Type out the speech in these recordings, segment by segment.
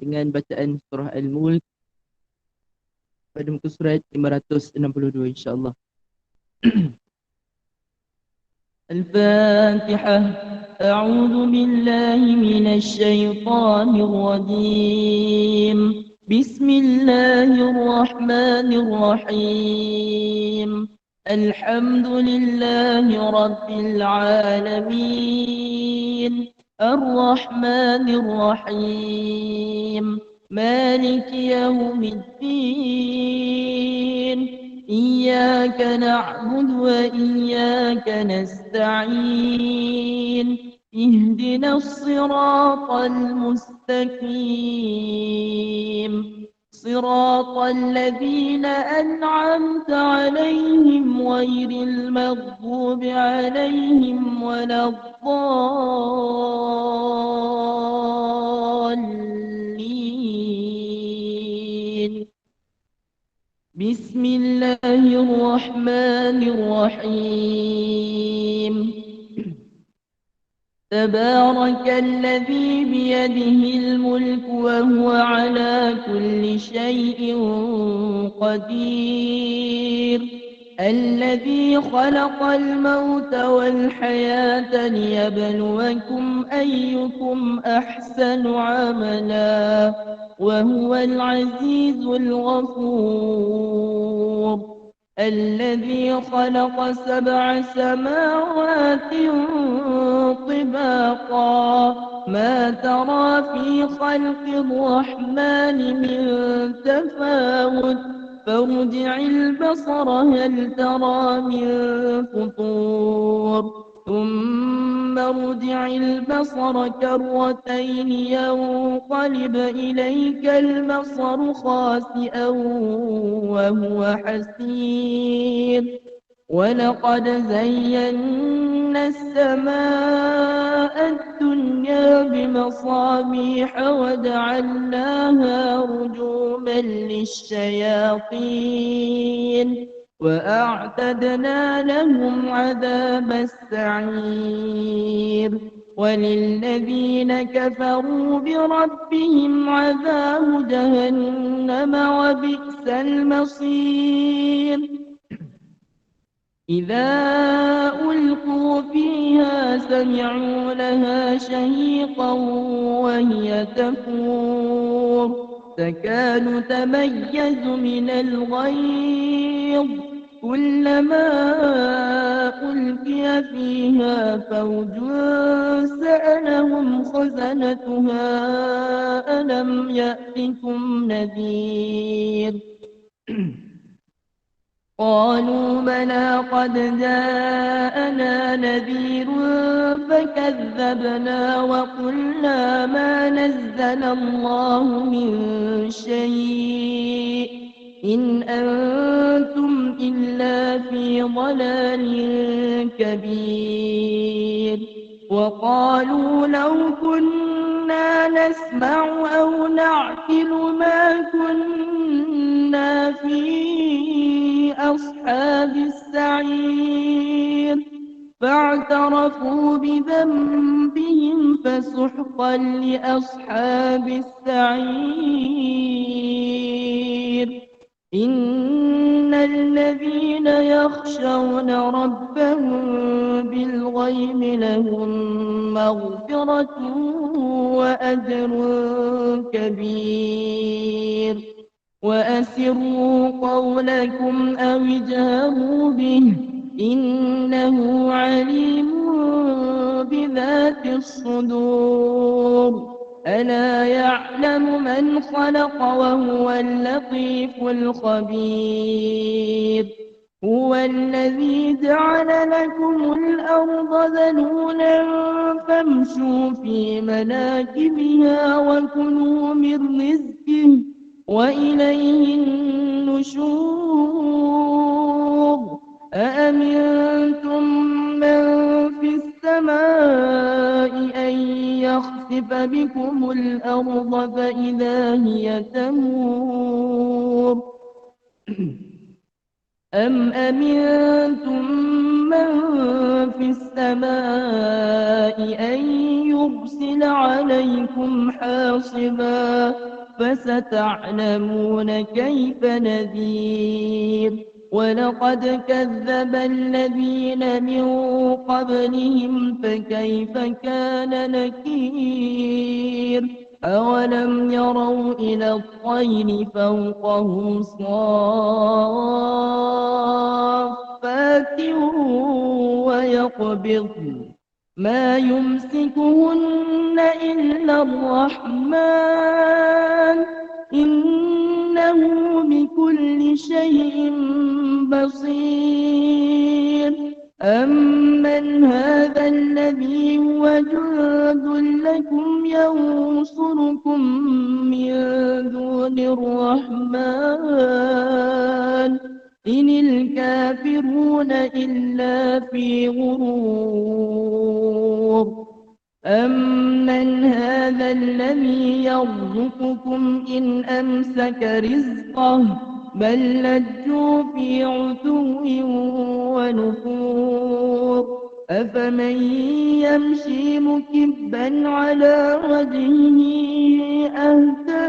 dengan bacaan surah Al-Mulk pada muka surat 562 insyaAllah. Al-Fatihah. A'udzu billahi minasy syaithanir rajim. Bismillahirrahmanirrahim. Alhamdulillahi rabbil alamin. Ar-Rahmanir Rahim. Maliki yaumiddin. إياك نعبد وإياك نستعين اهدنا الصراط المستقيم صراط الذين أنعمت عليهم غير المغضوب عليهم ولا الضالين. بسم الله الرحمن الرحيم. تبارك الذي بيده الملك وهو على كل شيء قدير الذي خلق الموت والحياة ليبلوكم أيكم أحسن عملا وهو العزيز الغفور. الذي خلق 7 سماوات طباقا ما ترى في خلق الرحمن من تفاوت فارجع البصر هل ترى من فطور ثم ارجع البصر كرتين ينقلب إليك البصر خاسئا وهو حسير. ولقد زينا السماء الدنيا بمصابيح وجعلناها رجوما للشياطين وأعتدنا لهم عذاب السعير. وللذين كفروا بربهم عذاب جهنم وبئس المصير. إذا ألقوا فيها سمعوا لها شهيقا وهي تفور تكاد تميز من الغيظ كلما ألقي فيها فوج سألهم خزنتها ألم يأتكم نذير قالوا بلى قد جاءنا نذير فكذبنا وقلنا ما نزل الله من شيء إن أنتم إلا في ضلال كبير. وقالوا لو كنا نسمع أو نعقل ما كنا في أصحاب السعير فاعترفوا بذنبهم فسحقا لأصحاب السعير. إن الذين يخشون ربهم بالغيب لهم مغفرة وأجر كبير. وأسروا قولكم أو اجهروا به إنه عليم بذات الصدور. ألا يعلم من خلق وهو اللطيف الخبير. هو الذي جعل لكم الأرض ذلولا فامشوا في مناكبها وكلوا من رزقه وإليه النشور. أأمنتم من في السماء أن يخسف بكم الأرض فإذا هي تمور أم أمنتم من في السماء أن يرسل عليكم حاصبا فستعلمون كيف نذير ولقد كذب الذين من قبلهم فكيف كان نكير أولم يروا إلى الطير فوقهم صافات ويقبضن ما يمسكهن إلا الرحمن إنه بكل شيء بصير أمن هذا الذي هو جند لكم ينصركم من دون الرحمن إن الكافرون إلا في غرور أمن هذا الذي يرزقكم إن أمسك رزقه بل لجوا في عتو ونفور أفمن يمشي مكبا على وجهه أهدى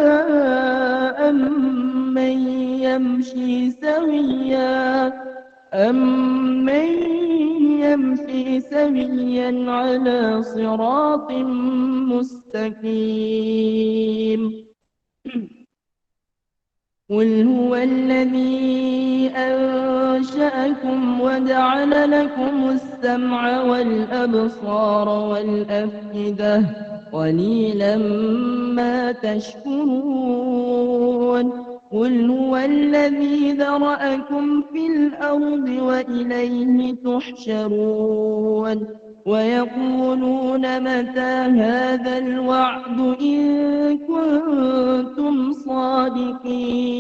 أمن يمشي سويا على صراط مستقيم قل هو الذي أنشأكم وجعل لكم السمع والأبصار والأفئدة قليلا ما تشكرون قل هو الذي ذرأكم في الأرض وإليه تحشرون ويقولون متى هذا الوعد إن كنتم صادقين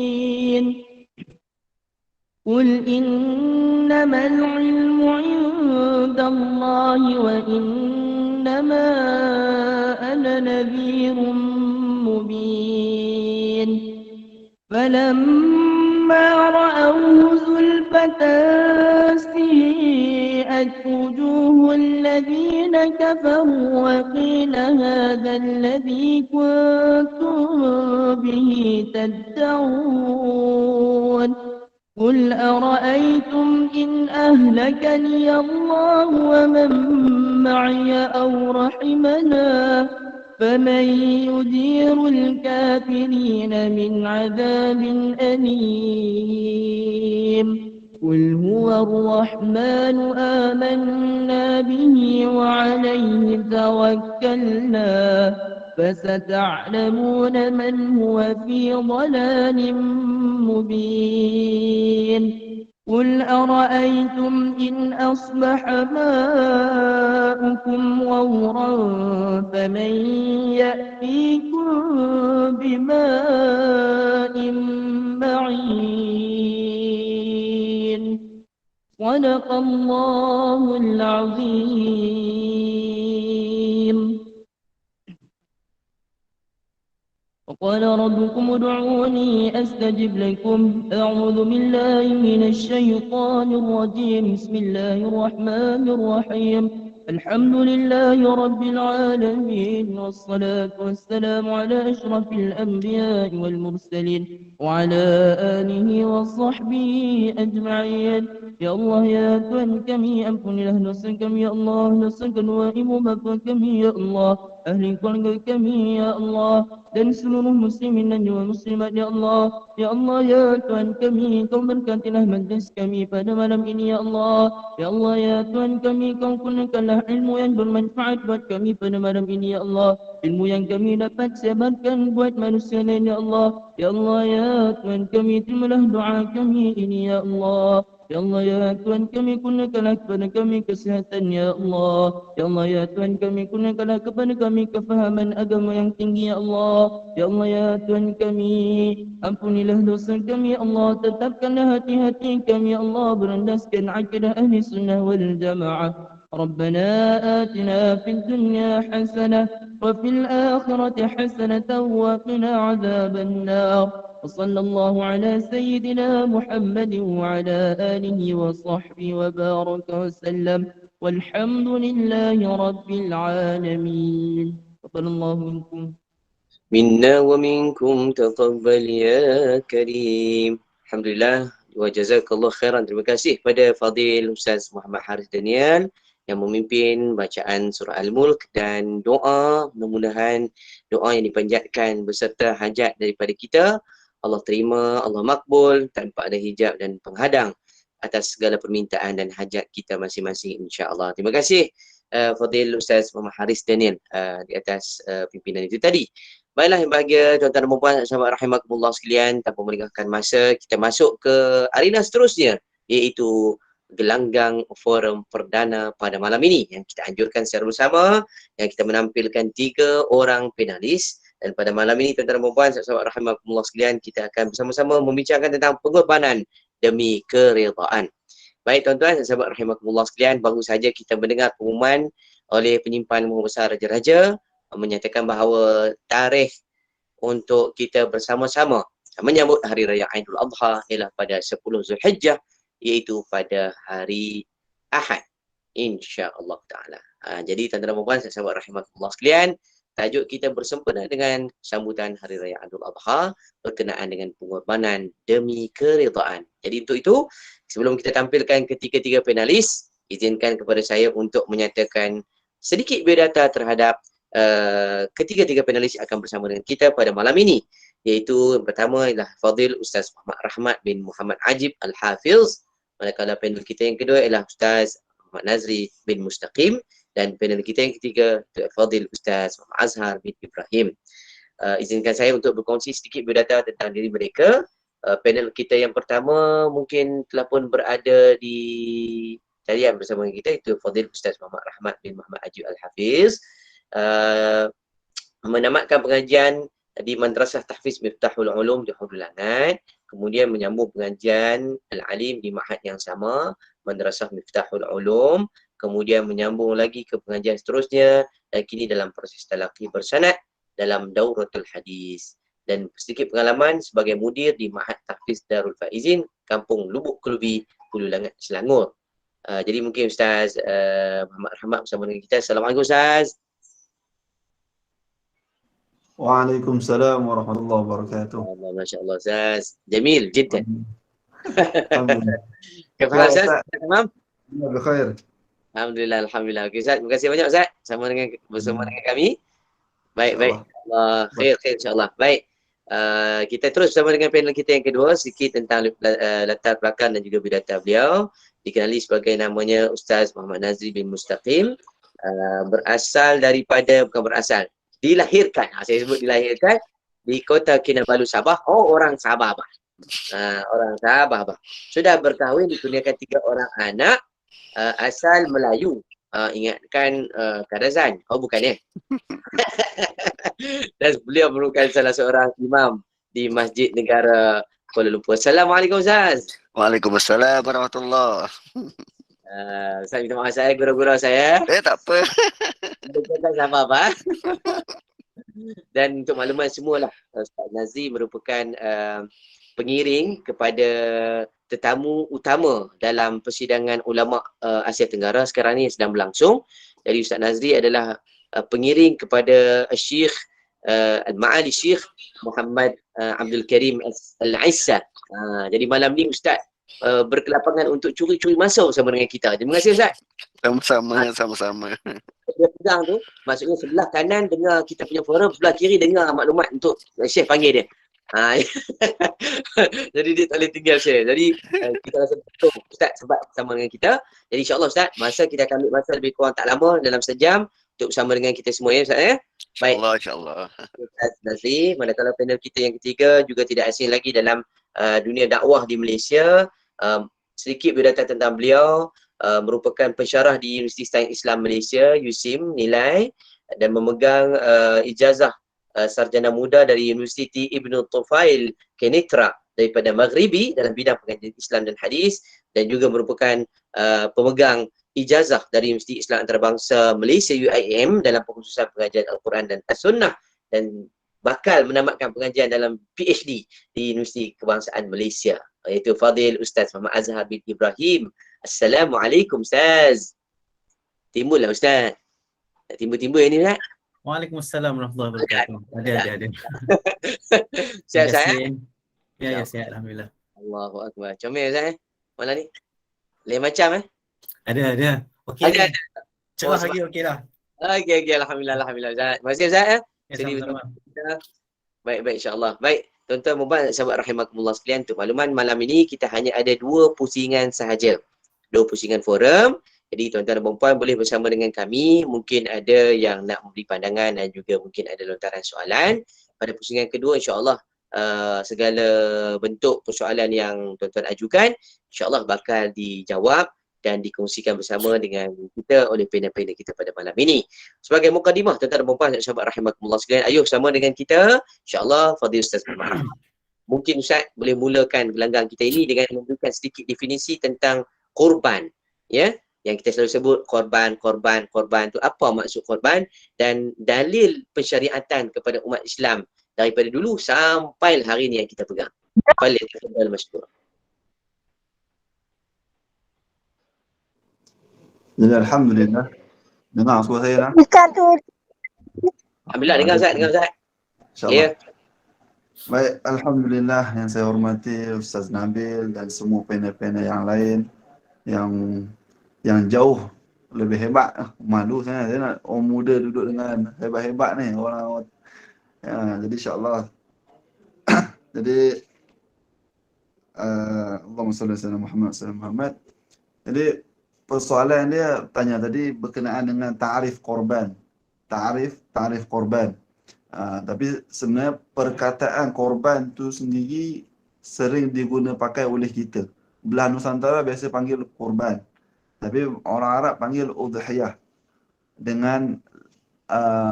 قل إنما العلم عند الله وإنما أنا نذير مبين فلما رأوه زلفة سيئت وجوه الذين كفروا وقيل هذا الذي كنتم به تدعون قل أرأيتم إن أهلكني الله ومن معي أو رحمنا فمن يجير الكافرين من عذاب أليم قل هو الرحمن آمنا به وعليه توكلنا فستعلمون من هو في ضلال مبين قل أرأيتم إن أصبح ماؤكم غورا فمن يأتيكم بماء معين صدق الله العظيم وقال ربكم ادعوني أستجب لكم أعوذ بالله من الشيطان الرجيم بسم الله الرحمن الرحيم الحمد لله رب العالمين والصلاة والسلام على أشرف الأنبياء والمرسلين وعلى آله وصحبه أجمعين يا الله يا Tuhan kami ampunilah dosa kami ya Allah dosa kedua ibu bapa kami ya Allah ahli keluarga kami ya Allah dan seluruh muslimin dan juga muslimat ya Allah ya Tuhan kami kau berkatilah majlis kami pada malam ini ya Allah ya Tuhan kami kau kurniakanlah ilmu yang bermanfaat buat kami pada malam ini ya Allah ilmu yang kami dapat sebarkan buat manusia lain ya Allah ya Tuhan kami terimalah doa kami ini ya Allah ya Tuhan kami kurniakanlah kepada kami kesihatan ya Allah ya Tuhan kami kurniakanlah kepada kami kefahaman agama yang tinggi ya Allah ya Tuhan kami ampunilah dosa kami ya Allah tetapkanlah hati-hati kami ya Allah berlandaskan akidah ahli sunnah wal jamaah ربنا آتنا في الدنيا حسنة وفي الآخرة حسنة وقنا عذاب النار. وصلى الله على سيدنا محمد وعلى آله وصحبه وبارك وسلم، والحمد لله رب العالمين. تقبل الله منكم. Minna wa minkum taqabbal ya karim. Alhamdulillah wa jazakallah khairan. Terima kasih pada Fadil Ustaz Muhammad Haris Daniel yang memimpin bacaan surah Al-Mulk dan doa, mudah-mudahan doa yang dipanjatkan beserta hajat daripada kita Allah terima, Allah makbul tanpa ada hijab dan penghadang atas segala permintaan dan hajat kita masing-masing, insya-Allah. Terima kasih Fadil Ustaz Muhammad Haris Daniel di atas pimpinan itu tadi. Baiklah yang bahagia tuan-tuan dan puan sahabat rahimakumullah sekalian, tanpa melengahkan masa kita masuk ke arena seterusnya, iaitu gelanggang forum perdana pada malam ini yang kita anjurkan secara bersama, yang kita menampilkan 3 orang penalis. Dan pada malam ini tuan-tuan dan puan sahabat rahimakumullah sekalian, kita akan bersama-sama membincangkan tentang pengorbanan demi keredaan. Baik tuan-tuan dan sahabat rahimakumullah sekalian, baru saja kita mendengar pengumuman oleh penyimpan Muhur Besar Raja-Raja menyatakan bahawa tarikh untuk kita bersama-sama menyambut Hari Raya Aidil Adha ialah pada 10 Zulhijjah, iaitu pada hari Ahad, insya-Allah taala. Jadi tuan-tuan dan puan sahabat rahimakumullah sekalian, tajuk kita bersempena dengan sambutan Hari Raya Aidil Adha berkenaan dengan pengorbanan demi keredaan. Jadi untuk itu, sebelum kita tampilkan ketiga-tiga penalis, izinkan kepada saya untuk menyatakan sedikit biodata terhadap ketiga-tiga penalis yang akan bersama dengan kita pada malam ini, iaitu yang pertama ialah Fadil Ustaz Muhammad Rahmat bin Muhammad Ajib Al-Hafiz, manakala panel kita yang kedua ialah Ustaz Muhammad Nazri bin Mustaqim, dan panel kita yang ketiga Fadil Ustaz Muhammad Azhar bin Ibrahim. Izinkan saya untuk berkongsi sedikit biodata tentang diri mereka. Panel kita yang pertama mungkin telah pun berada di talian bersama kita, itu Fadil Ustaz Muhammad Rahmat bin Muhammad Ajib Al-Hafiz. Menamatkan pengajian di Madrasah Tahfiz Miftahul Ulum di Hudul Langat, kemudian menyambung pengajian Al-Alim di Ma'had yang sama, Madrasah Miftahul Ulum, kemudian menyambung lagi ke pengajian seterusnya, dan kini dalam proses talaqi bersanad dalam Dauratul Hadis, dan sedikit pengalaman sebagai mudir di Ma'had Tahfiz Darul Faizin, Kampung Lubuk Kelubi, Hulu Langat, Selangor. Jadi mungkin Ustaz Muhammad Rahmat bersama dengan kita. Assalamualaikum Ustaz. Waalaikumsalam warahmatullahi wabarakatuh. Masya Allah Ustaz. Jamil jiddan. Alhamdulillah. Kaifa hal Ustaz? Tamam? Bikhair. Alhamdulillah, alhamdulillah. Okey Ustaz, terima kasih banyak Ustaz bersama dengan kami. Baik. Allah khair insya-Allah. Baik. Kita terus bersama dengan panel kita yang kedua, sedikit tentang latar belakang dan juga biodata beliau. Dikenali sebagai namanya Ustaz Muhammad Nazri bin Mustaqim. Dilahirkan, saya sebut dilahirkan di kota Kinabalu, Sabah. Orang Sabah, bah. Orang Sabah, bah. Sudah berkahwin, dikurniakan 3 orang anak asal Melayu. Ingatkan Kadazan. Bukan ya? Dan beliau merupakan salah seorang imam di Masjid Negara Kuala Lumpur. Assalamualaikum Ustaz. Waalaikumsalam warahmatullahi. Ustaz minta maaf saya, gurau-gurau saya. Tak apa. Bukan sama apa. Dan untuk makluman semualah, Ustaz Nazri merupakan pengiring kepada tetamu utama dalam persidangan ulama Asia Tenggara sekarang ni sedang berlangsung. Jadi Ustaz Nazri adalah pengiring kepada Syekh Al-Ma'ali Syekh Muhammad Abdul Karim Al-Issa. Jadi malam ni Ustaz berkelapangan untuk curi-curi masa bersama dengan kita. Terima kasih Ustaz. Sama-sama. Dia pegang tu, maksudnya sebelah kanan dengar kita punya forum, sebelah kiri dengar maklumat untuk Syekh panggil dia. Jadi dia tak boleh tinggal Syekh. Jadi kita rasa betul Ustaz sebab bersama dengan kita. Jadi insya-Allah Ustaz, masa kita akan ambil masa lebih kurang tak lama, dalam sejam untuk bersama dengan kita semua ya Ustaz ya. Baik. InsyaAllah. Ustaz Nazri, manakala panel kita yang ketiga juga tidak asing lagi dalam dunia dakwah di Malaysia. Sedikit biodata tentang beliau. Merupakan pensyarah di Universiti Sains Islam Malaysia, USIM, nilai, dan memegang ijazah sarjana muda dari Universiti Ibn Tufail Kenitra daripada Maghribi dalam bidang pengajian Islam dan Hadis, dan juga merupakan pemegang ijazah dari Universiti Islam Antarabangsa Malaysia UIM dalam pengkhususan pengajian Al-Quran dan As-Sunnah, dan bakal menamatkan pengajian dalam PhD di Universiti Kebangsaan Malaysia, iaitu Fadil Ustaz Muhammad Azhar bin Ibrahim. Assalamualaikum Ustaz. Timbullah Ustaz. Tak timbul-timbul ini Ustaz. Waalaikumsalam warahmatullahi wabarakatuh. Ada. Sihat Ustaz? Ya, sihat alhamdulillah. Allahu Akbar. Comel Ustaz malam ni. Lain macam Ada. Okey. Ada. Cerah lagi okeylah. Okey, alhamdulillah Ustaz. Terima kasih Ustaz. Ya, Sini sama-sama. Baik insya-Allah. Baik, tuan-tuan dan sahabat rahimakumullah sekalian, untuk makluman malam ini kita hanya ada 2 pusingan sahaja. 2 pusingan forum. Jadi tuan-tuan dan puan-puan boleh bersama dengan kami. Mungkin ada yang nak memberi pandangan dan juga mungkin ada lontaran soalan. Pada pusingan kedua insya-Allah segala bentuk persoalan yang tuan-tuan ajukan insya-Allah bakal dijawab dan dikongsikan bersama dengan kita oleh panel-panel kita pada malam ini. Sebagai mukadimah, tuan-tuan dan puan-puan sahabat rahimakumullah sekalian, ayuh sama dengan kita insya-Allah Fadil Ustaz Muhammad. Mungkin Ustaz boleh mulakan gelanggang kita ini dengan memberikan sedikit definisi tentang korban, ya, yang kita selalu sebut korban tu apa maksud korban, dan dalil pensyariatan kepada umat Islam daripada dulu sampai hari ni yang kita pegang. Fadil masykur. Jadi alhamdulillah. Dengar suara saya dah? Alhamdulillah, dengar Ustaz. InsyaAllah. Ya. Baik, alhamdulillah yang saya hormati Ustaz Nabil dan semua panel-panel yang lain yang jauh lebih hebat. Malu saya nak orang muda duduk dengan hebat-hebat ni, orang jadi insya-Allah. Jadi Allahumma salli ala Muhammad sallallahu alaihi Muhammad. Jadi persoalan dia tanya tadi berkenaan dengan ta'rif korban. Ta'rif korban. Tapi sebenarnya perkataan korban tu sendiri sering pakai oleh kita. Belah Nusantara biasa panggil korban. Tapi orang Arab panggil udhiyah dengan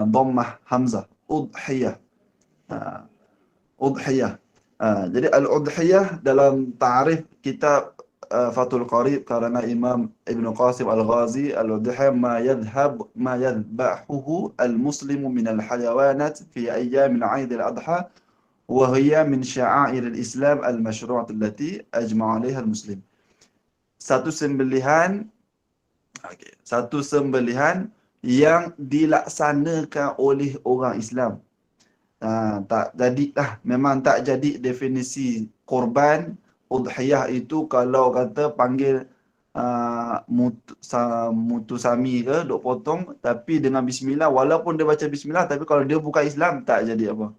dhammah hamzah. Udhiyah. Udhiyah. Jadi al-udhiyah dalam ta'rif kitab Fathul Qarib karena Imam Ibn Qasim Al-Ghazi, al-udhiyah ma yadhbahuhu al-muslimu min al-hayawanat fi ayyam al-'aid al-adha wa hiya min sya'air al-Islam al-mashru'ah allati ajma'a 'alayha al-muslim. Satu sembelihan yang dilaksanakan oleh orang Islam. Memang tak jadi definisi korban. Udhiyah itu kalau kata panggil mutusami ke, duk potong tapi dengan bismillah, walaupun dia baca bismillah tapi kalau dia bukan Islam tak jadi apa.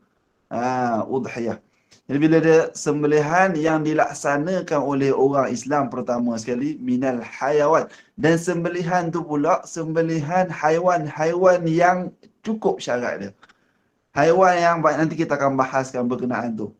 Udhiyah. Jadi bila dia sembelihan yang dilaksanakan oleh orang Islam pertama sekali minal hayawan, dan sembelihan tu pula sembelihan haiwan yang cukup syarat dia. Haiwan yang baik, nanti kita akan bahaskan berkenaan tu.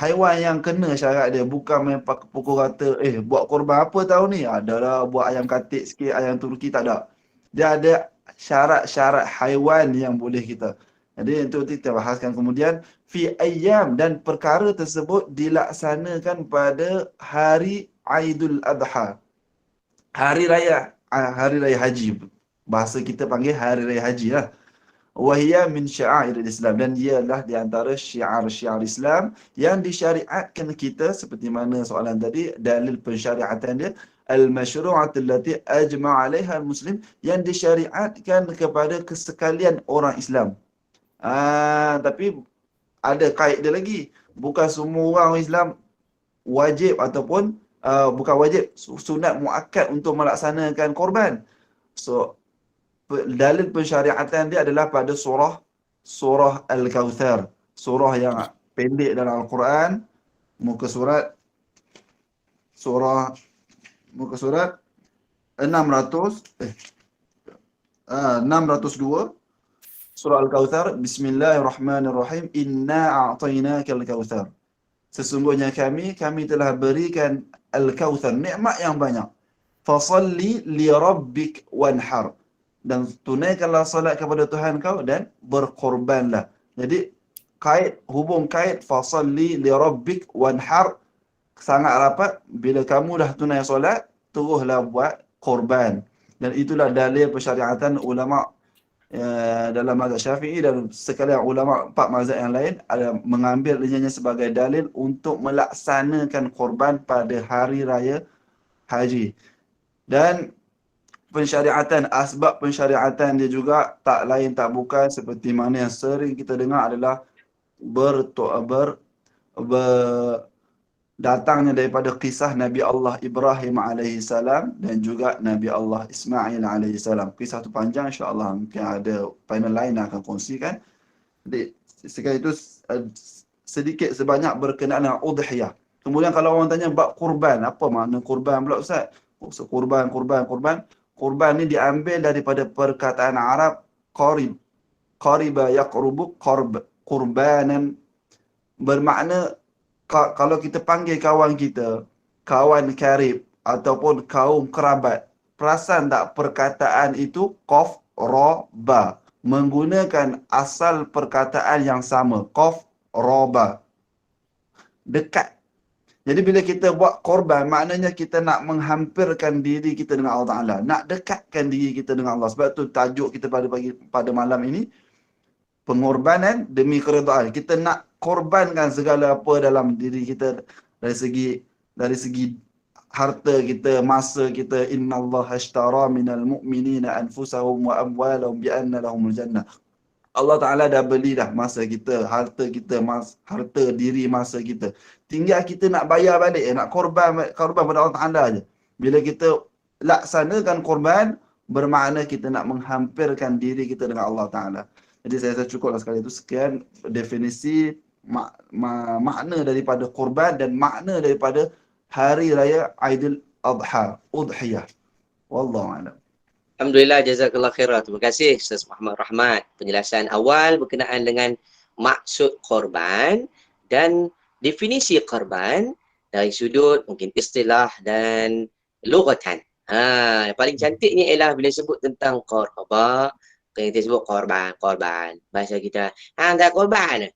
Haiwan yang kena syarat dia, bukan main pukul rata buat korban apa tahun ni, adalah buat ayam katik sikit, ayam Turki, tak ada. Dia ada syarat-syarat haiwan yang boleh kita. Jadi itu kita bahaskan kemudian fi ayyam, dan perkara tersebut dilaksanakan pada hari Aidul Adha. Hari raya haji. Bahasa kita panggil hari raya haji lah. Wahia min sya'air Islam, dan dialah di antara syiar-syiar Islam yang disyariatkan kita, seperti mana soalan tadi, dalil pensyariatan dia al-masyru'at allati ajma'a 'alaiha al-muslim, yang disyariatkan kepada kesekalian orang Islam. Tapi ada kait dia lagi, bukan semua orang Islam wajib ataupun bukan wajib, sunat muakkad untuk melaksanakan korban. So dalil pensyariatan dia adalah pada surah Al-Kautsar, surah yang pendek dalam Al-Quran, muka surat 602, surah Al-Kautsar. Bismillahirrahmanirrahim. Inna a'tainakal kautsar. Sesungguhnya kami telah berikan Al-Kautsar, nikmat yang banyak. Fasalli li rabbik wanhar, dan tunaikanlah salat kepada Tuhan kau dan berkorbanlah. Jadi hubung kait fasalli li rabbik wanhar sangat rapat. Bila kamu dah tunai solat, teruslah buat korban. Dan itulah dalil persyariatan ulama dalam mazhab Syafi'i dan sekalian ulama 4 mazhab yang lain ada mengambil ianya sebagai dalil untuk melaksanakan korban pada hari raya haji. Dan pensyariatan, asbab pensyariatan dia juga tak lain tak bukan seperti mana yang sering kita dengar adalah datangnya daripada kisah Nabi Allah Ibrahim alaihi salam dan juga Nabi Allah Ismail alaihi salam. Kisah tu panjang, insya-Allah mungkin ada panel lain yang akan kongsikan. Jadi sekali itu sedikit sebanyak berkenaan dengan udhiyah. Kemudian kalau orang tanya bab kurban, apa makna kurban pula Ustaz? Kurban ni diambil daripada perkataan Arab qarib. Qariba yaqrubu qurbanan, bermakna kalau kita panggil kawan kita, kawan karib ataupun kaum kerabat, perasan tak perkataan itu qaf ra ba, menggunakan asal perkataan yang sama, qaf ra ba, dekat. Jadi bila kita buat korban, maknanya kita nak menghampirkan diri kita dengan Allah Ta'ala, nak dekatkan diri kita dengan Allah. Sebab tu tajuk kita pada malam ini, pengorbanan demi keredaan. Kita nak korbankan segala apa dalam diri kita dari segi harta kita, masa kita. Innallaha ashtara minal mu'minina anfusahum wa amwalahum bi anna lahumul jannah. Allah Ta'ala dah beli dah masa kita, harta kita, harta diri masa kita. Tinggal kita nak bayar balik, nak korban pada Allah Ta'ala je. Bila kita laksanakan korban, bermakna kita nak menghampirkan diri kita dengan Allah Ta'ala. Jadi saya rasa cukuplah sekali itu. Sekian definisi makna daripada korban dan makna daripada Hari Raya Aidil Adha, Udhiyah. Wallahu a'lam. Alhamdulillah, jazakallah khairah. Terima kasih Ustaz Muhammad Rahmat. Penjelasan awal berkenaan dengan maksud korban dan definisi korban dari sudut mungkin istilah dan lughatan. Yang paling cantiknya ialah bila sebut tentang korba, kita sebut korban. Bahasa kita, tak korban.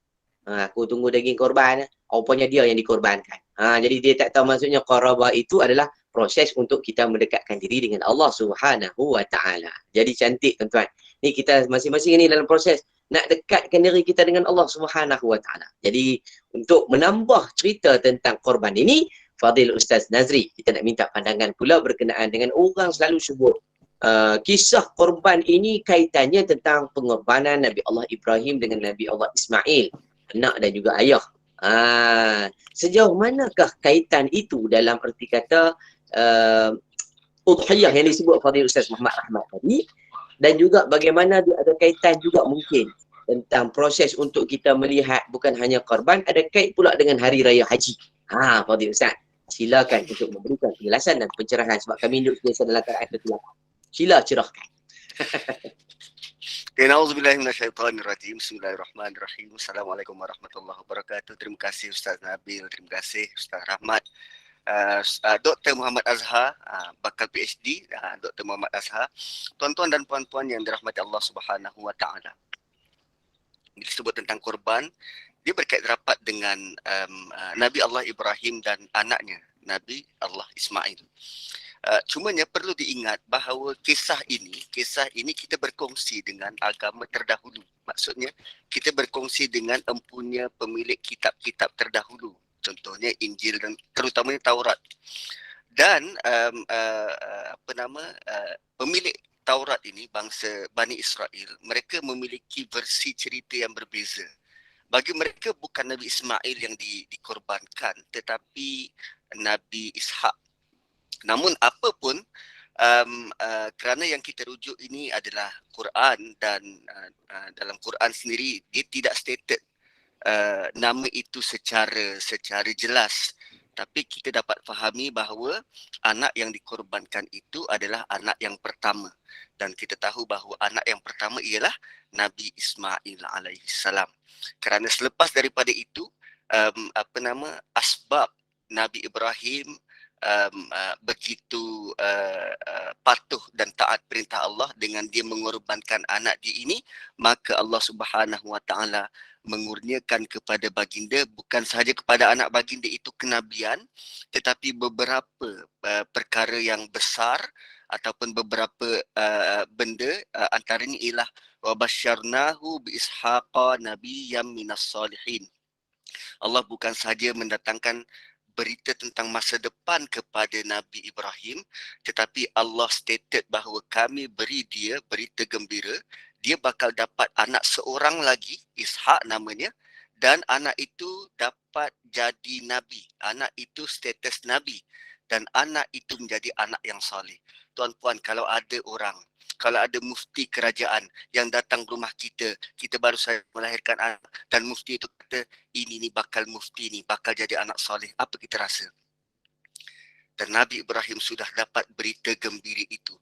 Aku tunggu daging korban. Rupanya dia yang dikorbankan. Jadi dia tak tahu maksudnya korba itu adalah proses untuk kita mendekatkan diri dengan Allah Subhanahu wa Ta'ala. Jadi cantik tuan-tuan. Ni kita masing-masing ni dalam proses nak dekatkan diri kita dengan Allah Subhanahu wa Ta'ala. Jadi untuk menambah cerita tentang korban ini, Fadil Ustaz Nazri, kita nak minta pandangan pula berkenaan dengan orang selalu sebut kisah korban ini kaitannya tentang pengorbanan Nabi Allah Ibrahim dengan Nabi Allah Ismail, anak dan juga ayah. Sejauh manakah kaitan itu dalam erti kata udhiyah yang disebut Fadil Ustaz Muhammad Rahmat tadi, dan juga bagaimana dia ada kaitan juga mungkin tentang proses untuk kita melihat bukan hanya korban, ada kait pula dengan Hari Raya Haji. Fadil Ustaz, silakan untuk memberikan penjelasan dan pencerahan sebab kami duduk biasa dalam keadaan tertulak. Sila cerahkan. A'udzubillahi minasyaitonirrajim. Bismillahirrahmanirrahim. Assalamualaikum warahmatullahi wabarakatuh. Terima kasih Ustaz Nabil, terima kasih Ustaz Rahmat. Dr. Muhammad Azhar, bakal PhD, Dr. Muhammad Azhar. Tuan-tuan dan puan-puan yang dirahmati Allah Subhanahu wa Ta'ala. Bila disebut tentang korban, dia berkait rapat dengan Nabi Allah Ibrahim dan anaknya, Nabi Allah Ismail. Cumanya perlu diingat bahawa kisah ini kita berkongsi dengan agama terdahulu. Maksudnya kita berkongsi dengan empunya pemilik kitab-kitab terdahulu. Contohnya Injil dan terutamanya Taurat. Dan pemilik Taurat ini, bangsa Bani Israel, mereka memiliki versi cerita yang berbeza. Bagi mereka bukan Nabi Ismail yang dikorbankan, tetapi Nabi Ishak. Namun apapun, kerana yang kita rujuk ini adalah Quran dan dalam Quran sendiri dia tidak stated nama itu secara jelas, tapi kita dapat fahami bahawa anak yang dikorbankan itu adalah anak yang pertama, dan kita tahu bahawa anak yang pertama ialah Nabi Ismail alaihi salam. Kerana selepas daripada itu asbab Nabi Ibrahim begitu patuh dan taat perintah Allah dengan dia mengorbankan anak dia ini, maka Allah Subhanahu wa Ta'ala mengurniakan kepada baginda, bukan sahaja kepada anak baginda itu kenabian, tetapi beberapa perkara yang besar ataupun beberapa benda, antaranya ialah wa basyarnahu bi ishaqa nabiyyam minas salihin. Allah bukan sahaja mendatangkan berita tentang masa depan kepada Nabi Ibrahim, tetapi Allah stated bahawa kami beri dia berita gembira, dia bakal dapat anak seorang lagi, Ishak namanya, dan anak itu dapat jadi Nabi. Anak itu status Nabi dan anak itu menjadi anak yang soleh. Tuan-puan, kalau ada mufti kerajaan yang datang rumah kita, kita baru saja melahirkan anak dan mufti itu kata, ini ni bakal mufti ni, bakal jadi anak soleh. Apa kita rasa? Dan Nabi Ibrahim sudah dapat berita gembira itu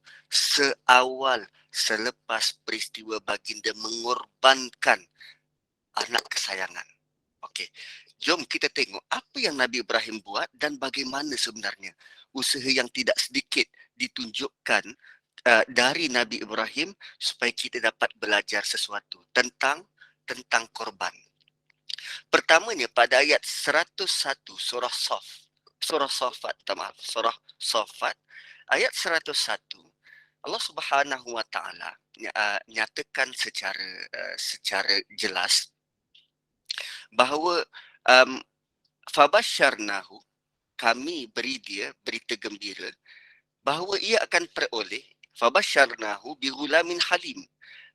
selepas peristiwa baginda mengorbankan anak kesayangan. Okey, jom kita tengok apa yang Nabi Ibrahim buat dan bagaimana sebenarnya usaha yang tidak sedikit ditunjukkan dari Nabi Ibrahim supaya kita dapat belajar sesuatu tentang korban. Pertamanya pada ayat 101 surah Safat ayat 101, Allah Subhanahu wa taala nyatakan secara jelas bahawa fabasyarnahu, kami beri dia berita gembira bahawa ia akan peroleh, fabasyarnahu bighulamin halim,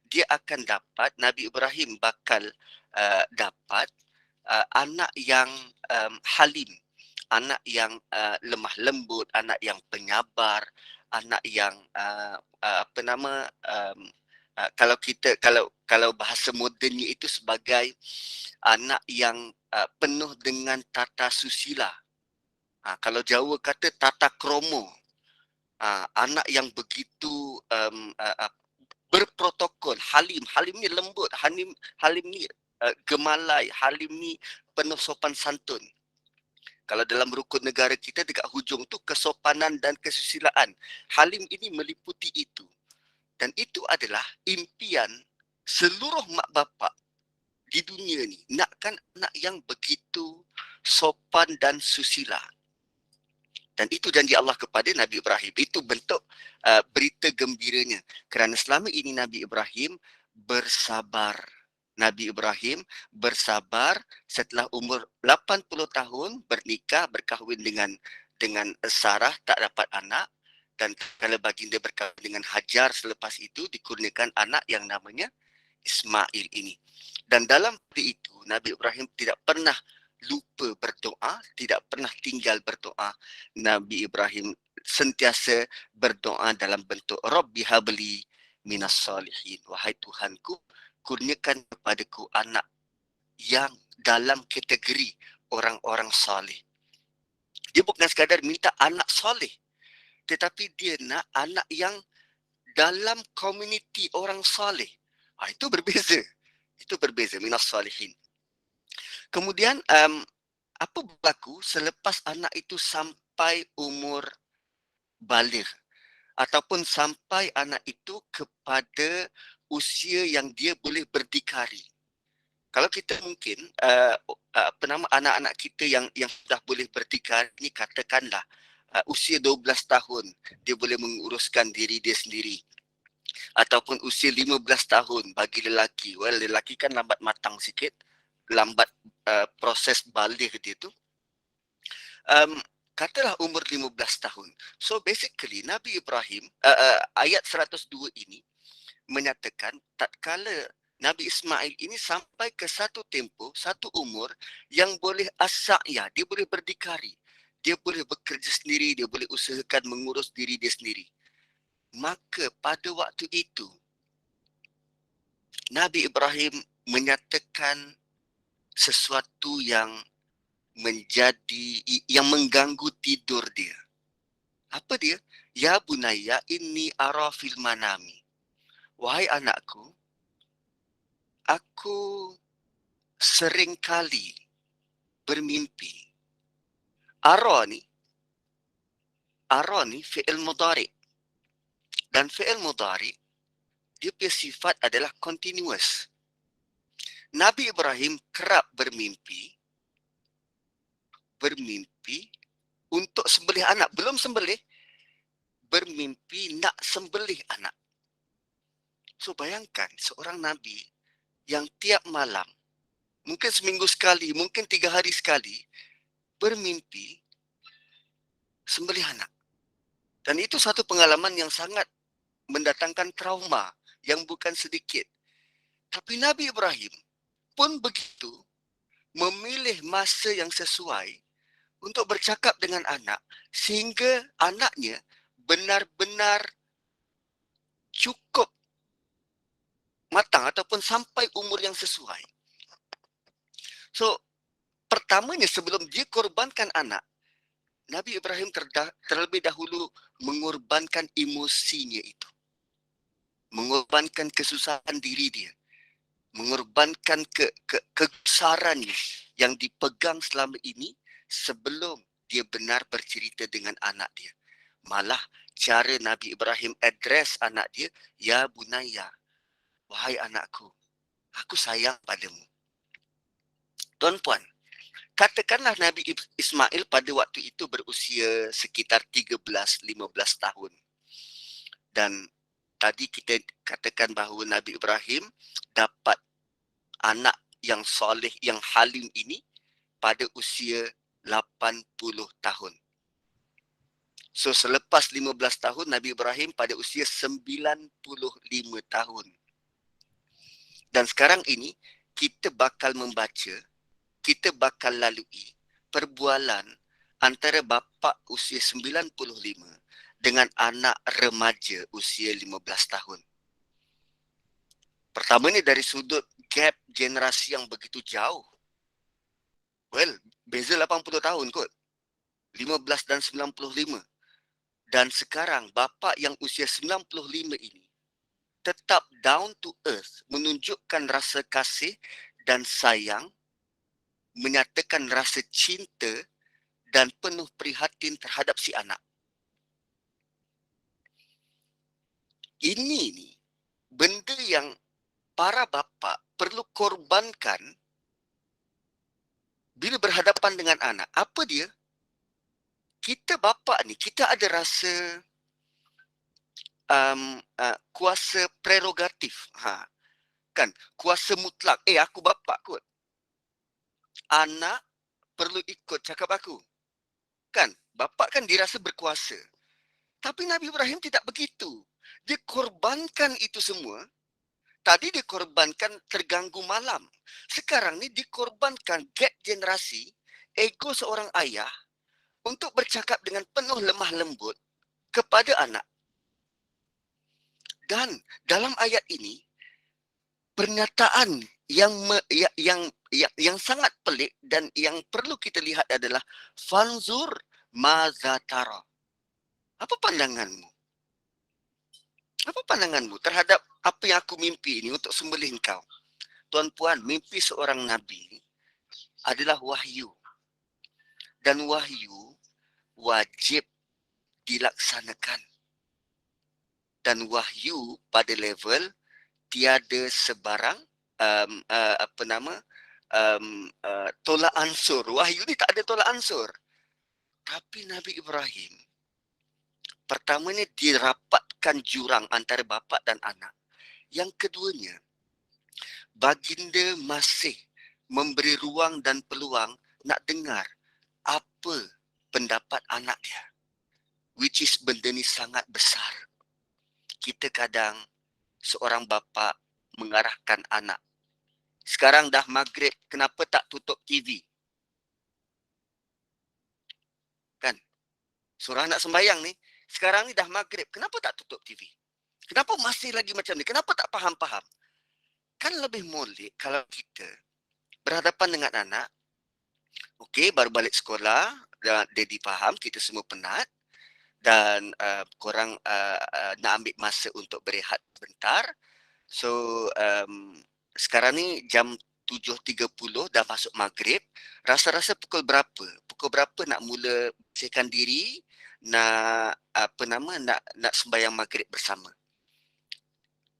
dia akan dapat, Nabi Ibrahim bakal dapat anak yang halim, anak yang lemah lembut, anak yang penyabar, anak yang kalau bahasa modennya itu sebagai anak yang penuh dengan tata susila. Kalau Jawa kata tata kromo. Anak yang begitu berprotokol, halim ni lembut, halim ni gemalai, halim ni penuh sopan santun. Kalau dalam rukun negara kita dekat hujung tu kesopanan dan kesusilaan. Halim ini meliputi itu. Dan itu adalah impian seluruh mak bapak di dunia ni. Nakkan anak yang begitu sopan dan susila. Dan itu janji Allah kepada Nabi Ibrahim. Itu bentuk berita gembiranya. Kerana selama ini Nabi Ibrahim bersabar. Nabi Ibrahim bersabar setelah umur 80 tahun bernikah, berkahwin dengan Sarah, tak dapat anak. Dan kalau baginda berkahwin dengan Hajar, selepas itu dikurniakan anak yang namanya Ismail ini. Dan dalam itu Nabi Ibrahim tidak pernah lupa berdoa, tidak pernah tinggal berdoa. Nabi Ibrahim sentiasa berdoa dalam bentuk Rabbi habli minas salihin. Wahai Tuhanku, kurniakan kepadaku anak yang dalam kategori orang-orang saleh. Dia bukan sekadar minta anak saleh, tetapi dia nak anak yang dalam komuniti orang saleh. Itu berbeza. Itu berbeza, minas salihin. Kemudian apa berlaku selepas anak itu sampai umur baligh ataupun sampai anak itu kepada usia yang dia boleh berdikari. Kalau kita mungkin anak-anak kita yang sudah boleh berdikari ni, katakanlah usia 12 tahun dia boleh menguruskan diri dia sendiri, ataupun usia 15 tahun bagi lelaki. Lelaki kan lambat matang sikit, lambat proses baligh dia tu. Katalah umur 15 tahun. So basically Nabi Ibrahim, ayat 102 ini menyatakan tatkala Nabi Ismail ini sampai ke satu tempoh, satu umur yang boleh as-sa'yah, dia boleh berdikari, dia boleh bekerja sendiri, dia boleh usahakan mengurus diri dia sendiri. Maka pada waktu itu Nabi Ibrahim menyatakan sesuatu yang mengganggu tidur dia. Apa dia? Ya bunayya inni ara fil manami. Wahai anakku, aku seringkali bermimpi. Ara ni fi'il mudhari. Dan fi'il mudhari dia punya sifat adalah continuous. Nabi Ibrahim kerap bermimpi untuk sembelih anak. Belum sembelih, bermimpi nak sembelih anak. So bayangkan seorang Nabi yang tiap malam, mungkin seminggu sekali, mungkin 3 hari sekali, bermimpi sembelih anak. Dan itu satu pengalaman yang sangat mendatangkan trauma yang bukan sedikit. Tapi Nabi Ibrahim pun begitu, memilih masa yang sesuai untuk bercakap dengan anak sehingga anaknya benar-benar cukup matang ataupun sampai umur yang sesuai. So, pertamanya sebelum dia korbankan anak, Nabi Ibrahim terlebih dahulu mengorbankan emosinya itu. Mengorbankan kesusahan diri dia. Mengorbankan kebesarannya yang dipegang selama ini sebelum dia benar bercerita dengan anak dia. Malah cara Nabi Ibrahim address anak dia, ya bunaya, wahai anakku, aku sayang padamu. Tuan-puan, katakanlah Nabi Ismail pada waktu itu berusia sekitar 13-15 tahun. Dan tadi kita katakan bahawa Nabi Ibrahim dapat anak yang soleh, yang halim ini pada usia 80 tahun. So selepas 15 tahun, Nabi Ibrahim pada usia 95 tahun. Dan sekarang ini, kita bakal membaca, kita bakal lalui perbualan antara bapa usia 95 dengan anak remaja usia 15 tahun. Pertama ni dari sudut gap generasi yang begitu jauh. Well, beza 80 tahun kot. 15 dan 95. Dan sekarang bapa yang usia 95 ini tetap down to earth, menunjukkan rasa kasih dan sayang, menyatakan rasa cinta dan penuh prihatin terhadap si anak. Ini ni benda yang para bapa perlu korbankan bila berhadapan dengan anak. Apa dia? Kita bapa ni, kita ada rasa kuasa prerogatif. Kan? Kuasa mutlak. Aku bapa kot. Anak perlu ikut cakap aku. Kan? Bapa kan dirasa berkuasa. Tapi Nabi Ibrahim tidak begitu. Dia korbankan itu semua. Tadi dia korbankan terganggu malam. Sekarang ni dikorbankan gap generasi, ego seorang ayah untuk bercakap dengan penuh lemah lembut kepada anak. Dan dalam ayat ini, pernyataan yang sangat pelik dan yang perlu kita lihat adalah fanzur maza tara. Apa pandanganmu? Apa pandanganmu terhadap apa yang aku mimpi ini untuk sembelih engkau? Tuan-puan, mimpi seorang Nabi adalah wahyu. Dan wahyu wajib dilaksanakan. Dan wahyu pada level tiada sebarang tolak ansur. Wahyu ni tak ada tolak ansur. Tapi Nabi Ibrahim pertamanya dirapatkan jurang antara bapa dan anak. Yang keduanya, baginda masih memberi ruang dan peluang nak dengar apa pendapat anak dia. Which is benda ni sangat besar. Kita kadang seorang bapa mengarahkan anak. Sekarang dah maghrib, kenapa tak tutup TV? Kan? Surah nak sembahyang ni, sekarang ni dah maghrib, kenapa tak tutup TV? Kenapa masih lagi macam ni? Kenapa tak faham-faham? Kan lebih molek kalau kita berhadapan dengan anak, okey, baru balik sekolah, Daddy faham, kita semua penat, dan korang nak ambil masa untuk berehat bentar. So, sekarang ni jam 7.30 dah masuk maghrib. Rasa-rasa pukul berapa? Pukul berapa nak mula bersihkan diri, nak nak sembahyang maghrib bersama.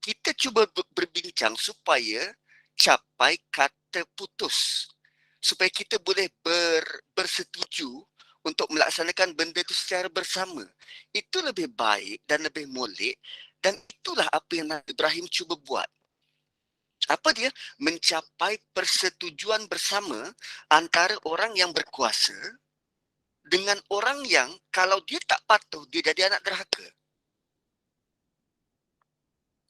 Kita cuba berbincang supaya capai kata putus. Supaya kita boleh bersetuju untuk melaksanakan benda itu secara bersama. Itu lebih baik dan lebih molek, dan itulah apa yang Nabi Ibrahim cuba buat. Apa dia? Mencapai persetujuan bersama antara orang yang berkuasa dengan orang yang kalau dia tak patuh, dia jadi anak derhaka.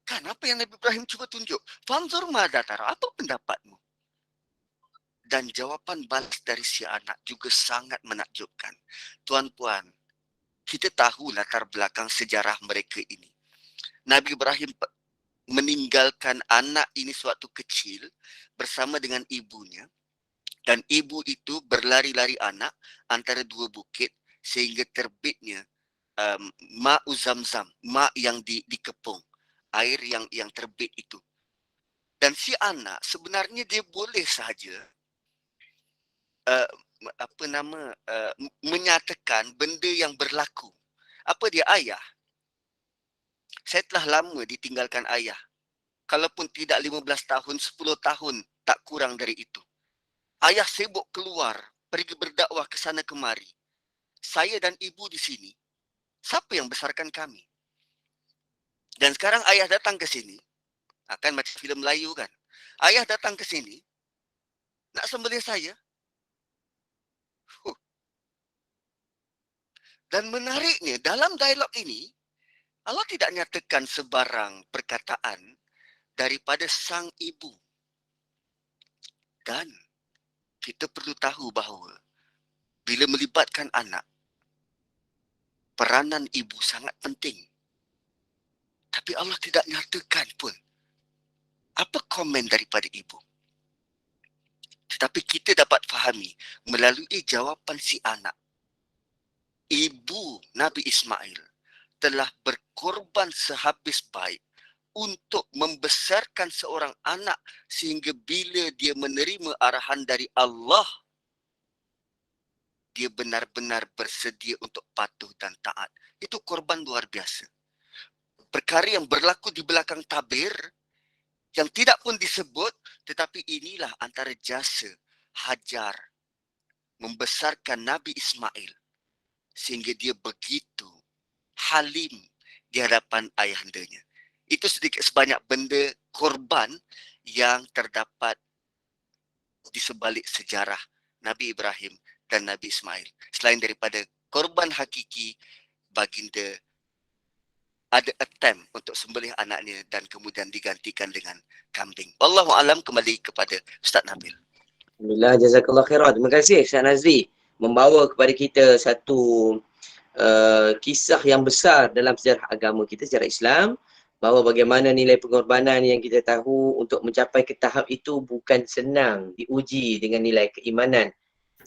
Kan apa yang Nabi Ibrahim cuba tunjuk? Fanzur madza tara, apa pendapatmu? Dan jawapan balas dari si anak juga sangat menakjubkan. Tuan-puan, kita tahu latar belakang sejarah mereka ini. Nabi Ibrahim meninggalkan anak ini sewaktu kecil bersama dengan ibunya. Dan ibu itu berlari-lari anak antara dua bukit sehingga terbitnya ma'u zamzam, ma' yang dikepung, air yang terbit itu. Dan si anak sebenarnya dia boleh sahaja menyatakan benda yang berlaku. Apa dia? Ayah, saya telah lama ditinggalkan ayah. Kalaupun tidak 15 tahun, 10 tahun, tak kurang dari itu. Ayah sibuk keluar, pergi berdakwah ke sana kemari. Saya dan ibu di sini. Siapa yang besarkan kami? Dan sekarang ayah datang ke sini. Akan macam filem Melayu kan. Ayah datang ke sini, nak sembelih saya. Dan menariknya, dalam dialog ini, Allah tidak nyatakan sebarang perkataan daripada sang ibu. Dan kita perlu tahu bahawa bila melibatkan anak, peranan ibu sangat penting. Tapi Allah tidak nyatakan pun apa komen daripada ibu. Tetapi kita dapat fahami melalui jawapan si anak. Ibu Nabi Ismail telah berkorban sehabis baik untuk membesarkan seorang anak sehingga bila dia menerima arahan dari Allah, dia benar-benar bersedia untuk patuh dan taat. Itu korban luar biasa. Perkara yang berlaku di belakang tabir, yang tidak pun disebut, tetapi inilah antara jasa Hajar membesarkan Nabi Ismail sehingga dia begitu halim di hadapan ayahandanya. Itu sedikit sebanyak benda korban yang terdapat di sebalik sejarah Nabi Ibrahim dan Nabi Ismail. Selain daripada korban hakiki, baginda ada attempt untuk sembelih anaknya dan kemudian digantikan dengan kambing. Wallahu alam, kembali kepada Ustaz Nabil. Alhamdulillah, jazakallah khairan. Terima kasih Ustaz Nazri membawa kepada kita satu kisah yang besar dalam sejarah agama kita, sejarah Islam, bahawa bagaimana nilai pengorbanan yang kita tahu untuk mencapai ke tahap itu bukan senang, diuji dengan nilai keimanan.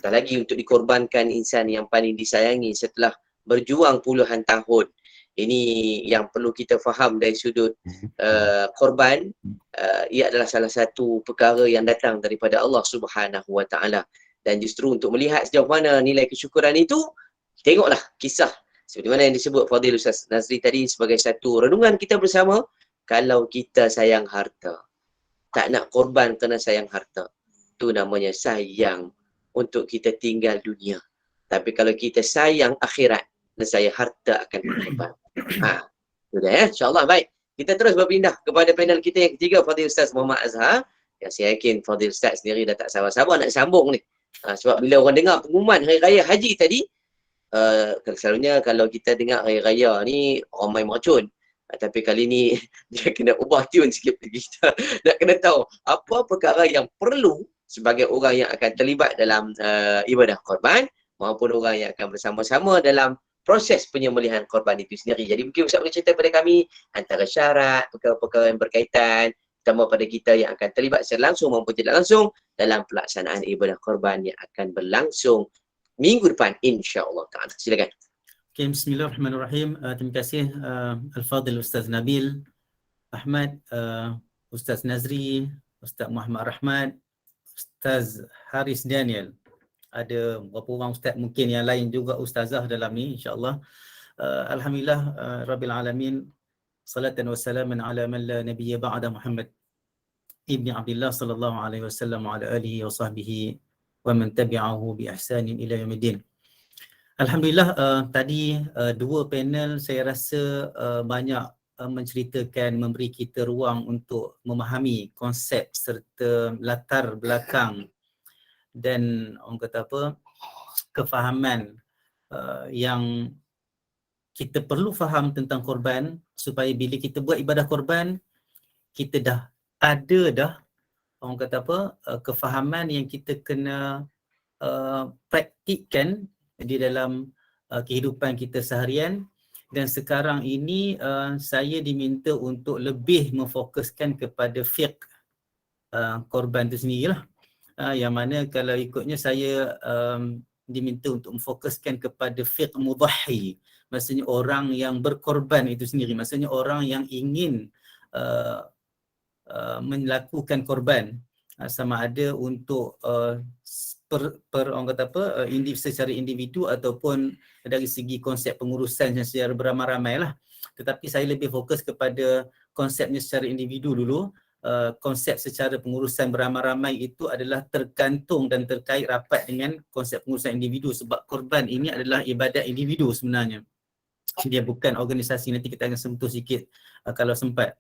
Tak lagi untuk dikorbankan insan yang paling disayangi setelah berjuang puluhan tahun. Ini yang perlu kita faham dari sudut korban. Ia adalah salah satu perkara yang datang daripada Allah Subhanahu Wa Taala. Dan justru untuk melihat sejauh mana nilai kesyukuran itu, tengoklah kisah seperti mana yang disebut Fadil Ustaz Nazri tadi sebagai satu renungan kita bersama. Kalau kita sayang harta, tak nak korban kerana sayang harta, itu namanya sayang untuk kita tinggal dunia. Tapi kalau kita sayang akhirat, nescaya harta akan berkorban. Sudah ya, insyaAllah. Baik, kita terus berpindah kepada panel kita yang ketiga, Fadil Ustaz Muhammad Azhar. Yang saya yakin Fadil Ustaz sendiri dah tak sabar-sabar nak sambung ni. Sebab bila orang dengar pengumuman Hari Raya Haji tadi, selalunya kalau kita dengar Hari Raya ni orang main mercun. Tapi kali ni dia kena ubah tune sikit. Kita nak kena tahu apa perkara yang perlu sebagai orang yang akan terlibat dalam ibadah korban maupun orang yang akan bersama-sama dalam proses penyembelihan korban itu sendiri. Jadi mungkin Ustaz boleh cerita kepada kami antara syarat, perkara-perkara yang berkaitan, terutama pada kita yang akan terlibat secara langsung maupun tidak langsung dalam pelaksanaan ibadah korban yang akan berlangsung minggu depan insya-Allah taala. Silakan. Okay, bismillahirrahmanirrahim. Terima kasih Al-Fadil Ustaz Nabil Ahmad, Ustaz Nazri, Ustaz Muhammad Rahmat, Ustaz Haris Daniel. Ada beberapa orang ustaz mungkin yang lain juga ustazah dalam ni insya-Allah. Alhamdulillah rabbil alamin. Salatan wa salaman ala man la nabiyya ba'da Muhammad ibni Abdullah sallallahu alaihi wasallam wa ala alihi wa sahbihi wa man tabi'ahu bi ihsanin ila yaumiddin. Alhamdulillah tadi dua panel saya rasa banyak menceritakan, memberi kita ruang untuk memahami konsep serta latar belakang dan orang kata apa, kefahaman yang kita perlu faham tentang korban, supaya bila kita buat ibadah korban, kita dah ada orang kata apa, kefahaman yang kita kena praktikkan di dalam kehidupan kita seharian. Dan sekarang ini saya diminta untuk lebih memfokuskan kepada fiqh korban itu sendirilah. Yang mana kalau ikutnya saya diminta untuk memfokuskan kepada fiqh mudahhi, maksudnya orang yang berkorban itu sendiri, maksudnya orang yang ingin melakukan korban, sama ada untuk orang kata apa, secara individu ataupun dari segi konsep pengurusan secara beramai-ramai lah. Tetapi saya lebih fokus kepada konsepnya secara individu dulu. Konsep secara pengurusan beramai-ramai itu adalah tergantung dan terkait rapat dengan konsep pengurusan individu, sebab korban ini adalah ibadat individu sebenarnya. Dia bukan organisasi. Nanti kita akan sentuh sikit kalau sempat.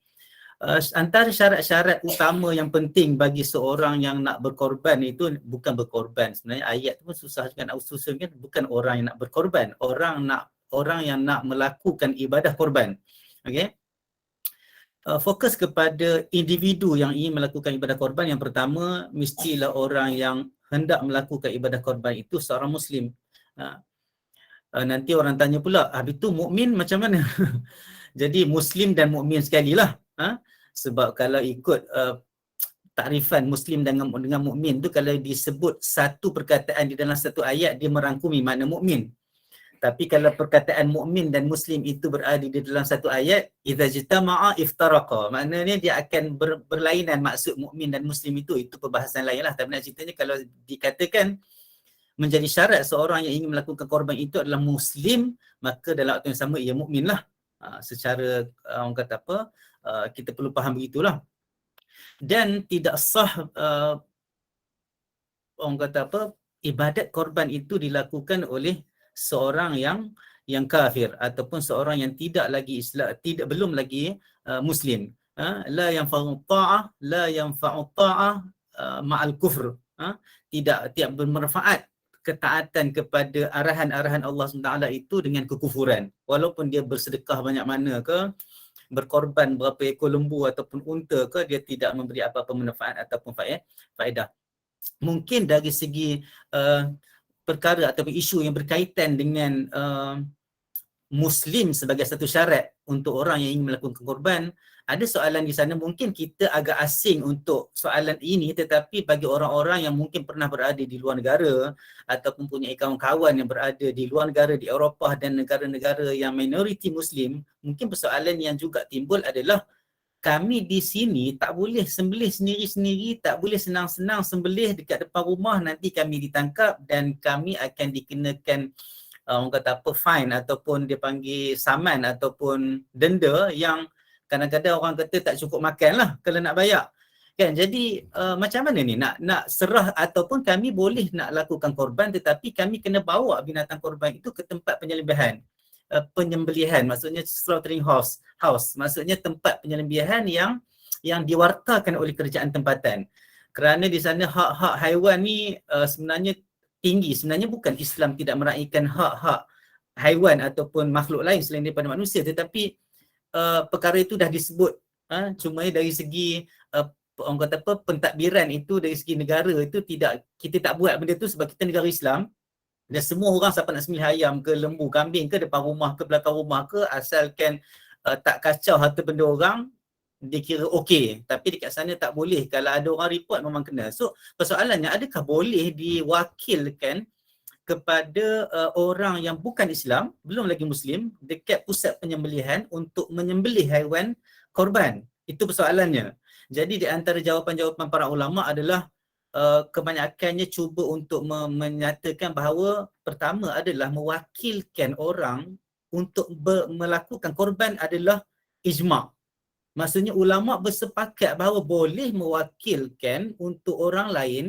Antara syarat-syarat utama yang penting bagi seorang yang nak berkorban itu bukan berkorban. Sebenarnya ayat tu pun susah juga nak usul kan, bukan orang yang nak berkorban, orang yang nak melakukan ibadah korban. Okey. Fokus kepada individu yang ingin melakukan ibadah korban. Yang pertama, mestilah orang yang hendak melakukan ibadah korban itu seorang Muslim. Nanti orang tanya pula, habis tu mukmin macam mana? Jadi Muslim dan mukmin sekali lah. Sebab kalau ikut takrifan Muslim dengan mukmin tu, kalau disebut satu perkataan di dalam satu ayat, dia merangkumi makna mukmin. Tapi kalau perkataan mukmin dan Muslim itu berada di dalam satu ayat, idza jtama'a iftaraqa, maknanya dia akan berlainan maksud mukmin dan Muslim itu perbahasan lain lah. Tapi nak ceritanya kalau dikatakan menjadi syarat seorang yang ingin melakukan korban itu adalah Muslim, maka dalam waktu yang sama ia mukmin lah. Secara orang kata apa, kita perlu faham begitulah. Dan tidak sah orang kata apa, ibadat korban itu dilakukan oleh seorang yang kafir ataupun seorang yang tidak lagi Islam, belum lagi Muslim. La yanfa'u ta'ah ma'al kufr. Tidak bermanfaat ketaatan kepada arahan-arahan Allah SWT itu dengan kekufuran. Walaupun dia bersedekah banyak mana ke, berkorban berapa ekor lembu ataupun unta ke, dia tidak memberi apa-apa manfaat ataupun faedah. Mungkin dari segi perkara atau isu yang berkaitan dengan Muslim sebagai satu syarat untuk orang yang ingin melakukan korban, ada soalan di sana. Mungkin kita agak asing untuk soalan ini, tetapi bagi orang-orang yang mungkin pernah berada di luar negara ataupun punya kawan-kawan yang berada di luar negara, di Eropah dan negara-negara yang minoriti Muslim, mungkin persoalan yang juga timbul adalah, kami di sini tak boleh sembelih sendiri-sendiri, tak boleh senang-senang sembelih dekat depan rumah, nanti kami ditangkap dan kami akan dikenakan orang kata apa, fine ataupun dia panggil saman ataupun denda yang kadang-kadang orang kata tak cukup makan lah kalau nak bayar. Kan, jadi macam mana ni nak serah, ataupun kami boleh nak lakukan korban tetapi kami kena bawa binatang korban itu ke tempat penyembelihan, maksudnya slaughtering house, maksudnya tempat penyembelihan yang diwartakan oleh kerajaan tempatan. Kerana di sana hak-hak haiwan ni sebenarnya tinggi. Sebenarnya bukan Islam tidak meraihkan hak-hak haiwan ataupun makhluk lain selain daripada manusia, tetapi perkara itu dah disebut. Cuma dari segi orang kata apa, pentadbiran itu dari segi negara itu kita tak buat benda tu sebab kita negara Islam. Dan semua orang siapa nak sembelih ayam ke lembu kambing ke depan rumah ke belakang rumah ke, asalkan tak kacau harta benda orang, dia kira okey. Tapi dekat sana tak boleh. Kalau ada orang report memang kena. So persoalannya, adakah boleh diwakilkan kepada orang yang bukan Islam, belum lagi Muslim, dekat pusat penyembelihan untuk menyembelih haiwan korban? Itu persoalannya. Jadi di antara jawapan-jawapan para ulama adalah kebanyakannya cuba untuk menyatakan bahawa pertama adalah mewakilkan orang untuk melakukan korban adalah ijma'. Maksudnya ulama bersepakat bahawa boleh mewakilkan untuk orang lain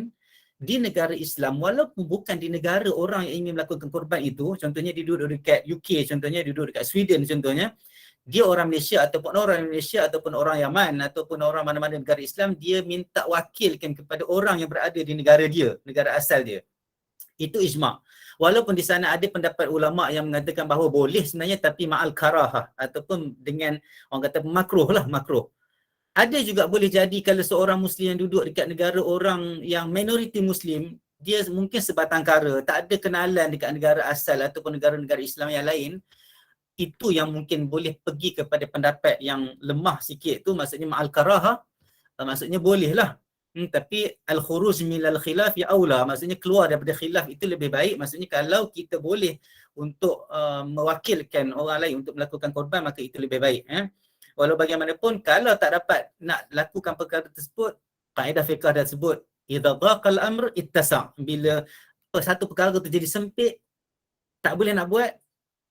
di negara Islam, walaupun bukan di negara orang yang ingin melakukan korban itu, contohnya dia duduk dekat UK, contohnya dia duduk dekat Sweden, contohnya, dia orang Malaysia ataupun orang Indonesia ataupun orang Yaman ataupun orang mana-mana negara Islam, dia minta wakilkan kepada orang yang berada di negara dia, negara asal dia. Itu ijma'. Walaupun di sana ada pendapat ulama yang mengatakan bahawa boleh sebenarnya, tapi ma'al karahah ataupun dengan orang kata makruh lah, makruh. Ada juga boleh jadi kalau seorang Muslim yang duduk dekat negara orang yang minoriti Muslim, dia mungkin sebatang kara, tak ada kenalan dekat negara asal ataupun negara-negara Islam yang lain, itu yang mungkin boleh pergi kepada pendapat yang lemah sikit tu, maksudnya ma'al karaha, maksudnya boleh lah. Tapi al-khuruj minal khilaf ya aula, maksudnya keluar daripada khilaf itu lebih baik. Maksudnya kalau kita boleh untuk mewakilkan orang lain untuk melakukan korban, maka itu lebih baik. Walau bagaimanapun, kalau tak dapat nak lakukan perkara tersebut, kaedah fiqh dah sebut, idza dhaqal amr ittasa'. Bila satu perkara tu jadi sempit, tak boleh nak buat,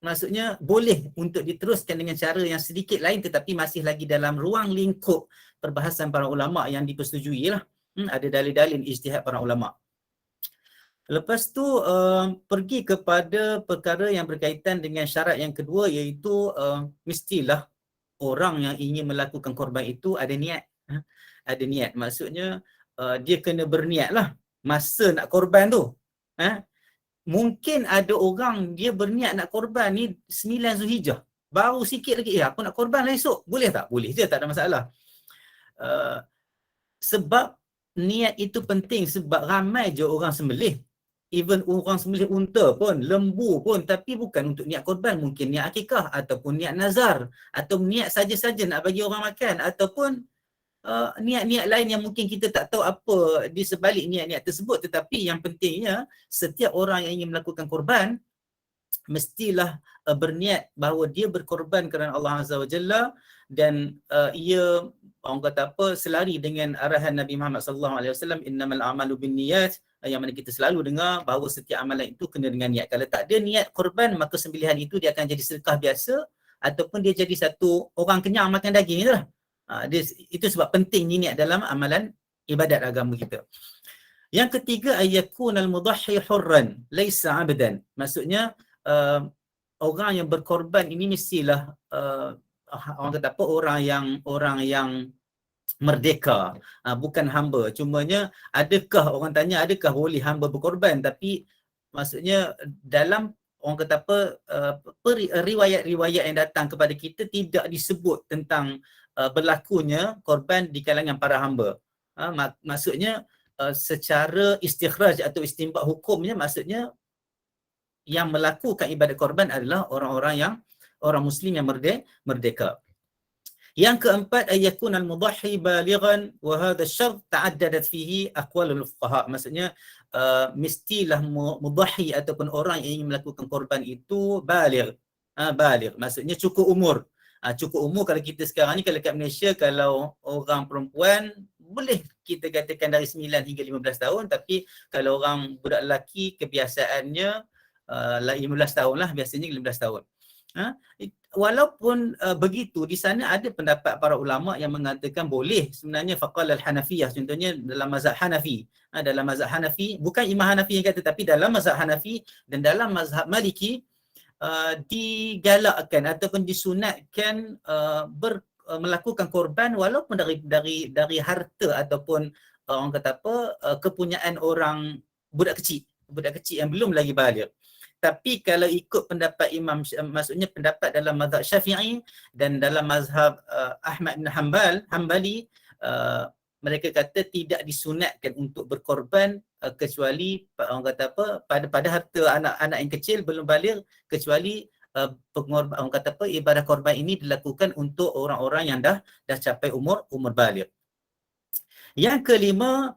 maksudnya boleh untuk diteruskan dengan cara yang sedikit lain, tetapi masih lagi dalam ruang lingkup perbahasan para ulama yang dipersetujui lah. Ada dalil-dalil ijtihad para ulama. Lepas tu pergi kepada perkara yang berkaitan dengan syarat yang kedua, iaitu mestilah orang yang ingin melakukan korban itu ada niat. Ada niat, maksudnya dia kena berniat lah masa nak korban tu. Mungkin ada orang dia berniat nak korban ni 9 Zulhijjah, baru sikit lagi, aku nak korban lah esok, boleh tak? Boleh je, tak ada masalah. Sebab niat itu penting, sebab ramai je orang sembelih. Even orang sembelih unta pun, lembu pun, tapi bukan untuk niat korban, mungkin niat akikah ataupun niat nazar, atau niat saja-saja nak bagi orang makan, ataupun niat-niat lain yang mungkin kita tak tahu apa di sebalik niat-niat tersebut. Tetapi yang pentingnya, setiap orang yang ingin melakukan korban mestilah berniat bahawa dia berkorban kerana Allah Azza wa Jalla, dan ia orang kata apa, selari dengan arahan Nabi Muhammad sallallahu alaihi wasallam, innamal a'malu binniyat, yang mana kita selalu dengar bahawa setiap amalan itu kena dengan niat. Kalau tak ada niat korban, maka sembelihan itu dia akan jadi sedekah biasa, ataupun dia jadi satu orang kenyang makan daging itulah. Itu sebab pentingnya niat dalam amalan ibadat agama kita. Yang ketiga, ayyakunal mudahhi hurran laisa 'abdan. Maksudnya orang yang berkorban ini mestilah orang kata apa, orang yang merdeka, bukan hamba. Cumanya adakah, orang tanya adakah boleh hamba berkorban, tapi maksudnya dalam orang kata apa, riwayat-riwayat yang datang kepada kita tidak disebut tentang berlakunya korban di kalangan para hamba. Maksudnya secara istikhraj atau istinbat hukumnya, maksudnya yang melakukan ibadat korban adalah orang Muslim yang merdeka. Yang keempat, ayyakun al-mudahhi balighan, wa hadha syart ta'addadat fihi aqwalul fuqaha. Maksudnya mestilah mudahhi ataupun orang yang ingin melakukan korban itu baligh. Baligh maksudnya cukup umur. Cukup umur, kalau kita sekarang ni, kalau kat Malaysia, kalau orang perempuan boleh kita katakan dari 9 hingga 15 tahun, tapi kalau orang budak lelaki kebiasaannya 15 tahun lah, biasanya 15 tahun. Walaupun begitu, di sana ada pendapat para ulama yang mengatakan boleh sebenarnya. Faqal al-Hanafiyah, contohnya dalam mazhab Hanafi. Dalam mazhab Hanafi, bukan Imam Hanafi yang kata, tapi dalam mazhab Hanafi dan dalam mazhab Maliki, digalakkan ataupun disunatkan melakukan korban walaupun dari harta ataupun orang kata apa, kepunyaan orang budak kecil yang belum lagi baligh. Tapi kalau ikut pendapat Imam, maksudnya pendapat dalam mazhab Syafi'i dan dalam mazhab Ahmad bin Hanbali, mereka kata tidak disunatkan untuk berkorban kecuali orang kata apa, pada harta anak-anak yang kecil belum baligh, kecuali orang kata apa, ibadah korban ini dilakukan untuk orang-orang yang dah capai umur baligh. Yang kelima,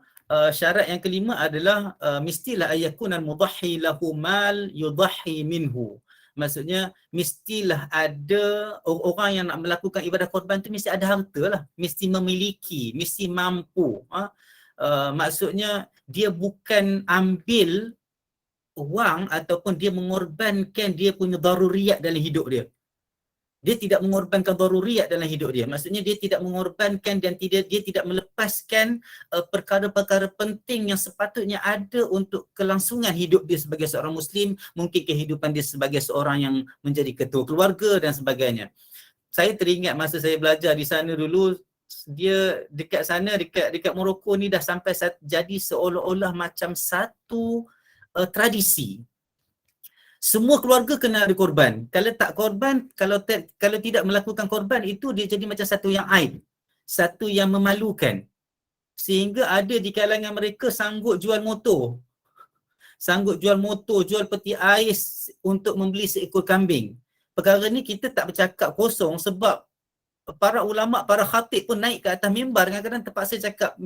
syarat yang kelima adalah mestilah ayyakunal mudahhi lahu mal yudahhi minhu. Maksudnya mestilah ada orang yang nak melakukan ibadah korban tu mesti ada harta lah, mesti memiliki, mesti mampu. Maksudnya dia bukan ambil wang ataupun dia mengorbankan dia punya daruriyat dalam hidup dia. Dia tidak mengorbankan daruriyat dalam hidup dia. Maksudnya dia tidak mengorbankan dan dia tidak melepaskan perkara-perkara penting yang sepatutnya ada untuk kelangsungan hidup dia sebagai seorang Muslim, mungkin kehidupan dia sebagai seorang yang menjadi ketua keluarga dan sebagainya. Saya teringat masa saya belajar di sana dulu, dia dekat sana, dekat Morocco ni dah sampai jadi seolah-olah macam satu tradisi. Semua keluarga kena ada korban. Kalau tak korban, kalau tidak melakukan korban, itu dia jadi macam satu yang aib, satu yang memalukan. Sehingga ada di kalangan mereka sanggup jual motor, jual peti ais untuk membeli seekor kambing. Perkara ni kita tak bercakap kosong sebab para ulama, para khatib pun naik ke atas mimbar kadang-kadang terpaksa cakap